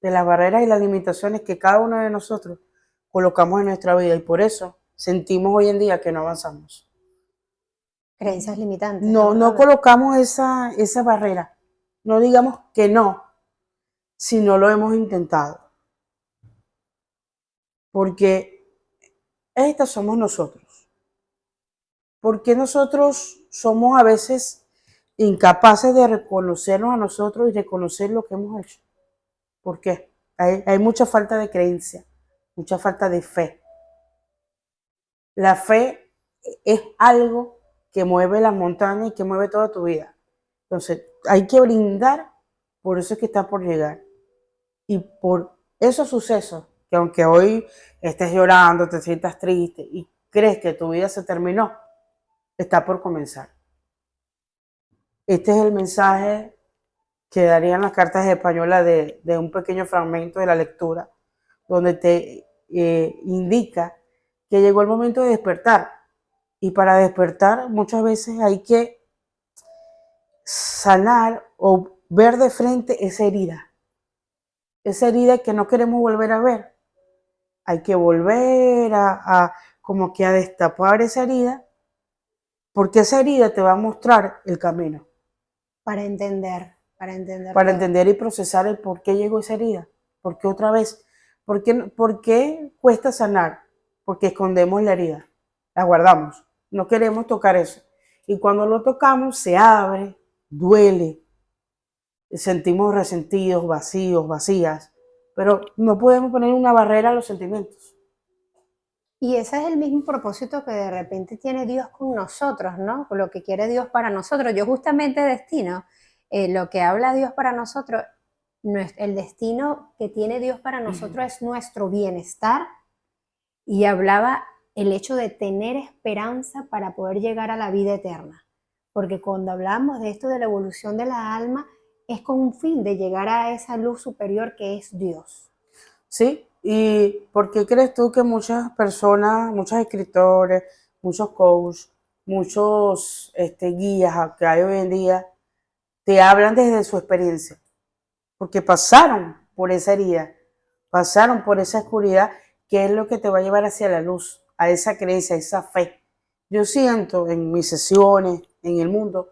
y las limitaciones que cada uno de nosotros colocamos en nuestra vida y por eso sentimos hoy en día que no avanzamos. Creencias limitantes. No colocamos esa barrera. No digamos que no, si no lo hemos intentado. Porque estas somos nosotros. Porque nosotros somos a veces incapaces de reconocernos a nosotros y reconocer lo que hemos hecho. ¿Por qué? Hay mucha falta de creencia, mucha falta de fe. La fe es algo que mueve las montañas y que mueve toda tu vida. Entonces, hay que brindar por eso es que está por llegar. Y por esos sucesos, que aunque hoy estés llorando, te sientas triste y crees que tu vida se terminó, está por comenzar. Este es el mensaje que darían las cartas españolas de un pequeño fragmento de la lectura, donde te indica que llegó el momento de despertar. Y para despertar muchas veces hay que sanar o ver de frente esa herida que no queremos volver a ver. Hay que volver como que a destapar esa herida, porque esa herida te va a mostrar el camino. Para entender. Para entender y procesar el por qué llegó esa herida. Porque otra vez por qué cuesta sanar? Porque escondemos la herida, la guardamos, no queremos tocar eso. Y cuando lo tocamos se abre, duele, sentimos resentidos, vacíos, vacías, pero no podemos poner una barrera a los sentimientos. Y ese es el mismo propósito que de repente tiene Dios con nosotros, ¿no? Con lo que quiere Dios para nosotros. Yo justamente destino, lo que habla Dios para nosotros, el destino que tiene Dios para nosotros es nuestro bienestar, y hablaba el hecho de tener esperanza para poder llegar a la vida eterna. Porque cuando hablamos de esto de la evolución de la alma, es con un fin de llegar a esa luz superior que es Dios. ¿Sí? ¿Y por qué crees tú que muchas personas, muchos escritores, muchos coaches, muchos guías que hay hoy en día, te hablan desde su experiencia? Porque pasaron por esa herida, pasaron por esa oscuridad, que es lo que te va a llevar hacia la luz, a esa creencia, a esa fe. Yo siento en mis sesiones, en el mundo,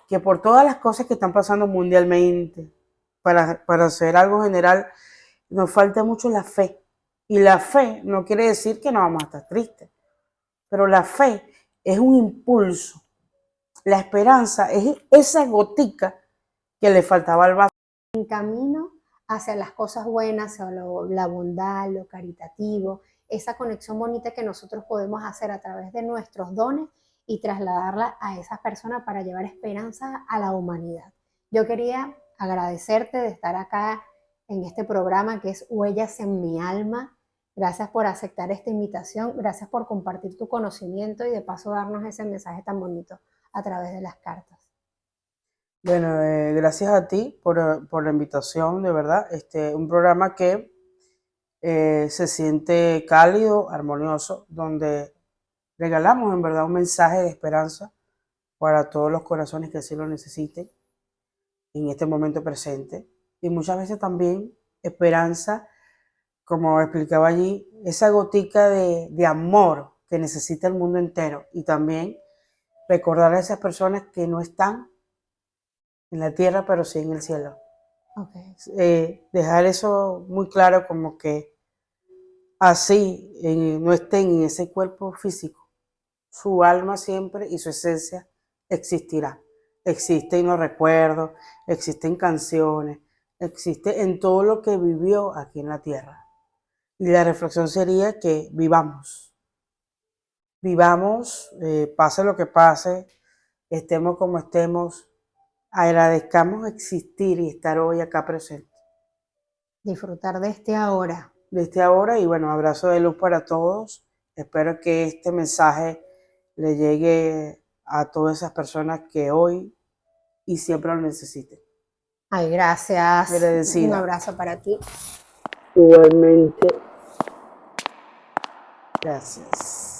que por todas las cosas que están pasando mundialmente, para hacer algo general, nos falta mucho la fe. Y la fe no quiere decir que no vamos a estar tristes, pero la fe es un impulso. La esperanza es esa gotica que le faltaba al vaso. En camino hacia las cosas buenas, hacia la bondad, lo caritativo, esa conexión bonita que nosotros podemos hacer a través de nuestros dones y trasladarla a esas personas para llevar esperanza a la humanidad. Yo quería agradecerte de estar acá en este programa que es Huellas en mi alma. Gracias por aceptar esta invitación, gracias por compartir tu conocimiento y de paso darnos ese mensaje tan bonito a través de las cartas. Bueno, gracias a ti por la invitación, de verdad. Un programa que se siente cálido, armonioso, donde regalamos en verdad un mensaje de esperanza para todos los corazones que así lo necesiten en este momento presente. Y muchas veces también esperanza, como explicaba allí, esa gotica de amor que necesita el mundo entero. Y también recordar a esas personas que no están en la tierra, pero sí en el cielo. Okay. Dejar eso muy claro, como que así no estén en ese cuerpo físico, su alma siempre y su esencia existirá. Existe en los recuerdos, existe en canciones, existe en todo lo que vivió aquí en la tierra. Y la reflexión sería que vivamos, pase lo que pase, estemos como estemos, agradezcamos existir y estar hoy acá presente. Disfrutar de este ahora. De este ahora, y bueno, abrazo de luz para todos. Espero que este mensaje le llegue a todas esas personas que hoy y siempre lo necesiten. Ay, gracias. Agradecida. Un abrazo para ti. Igualmente. Gracias.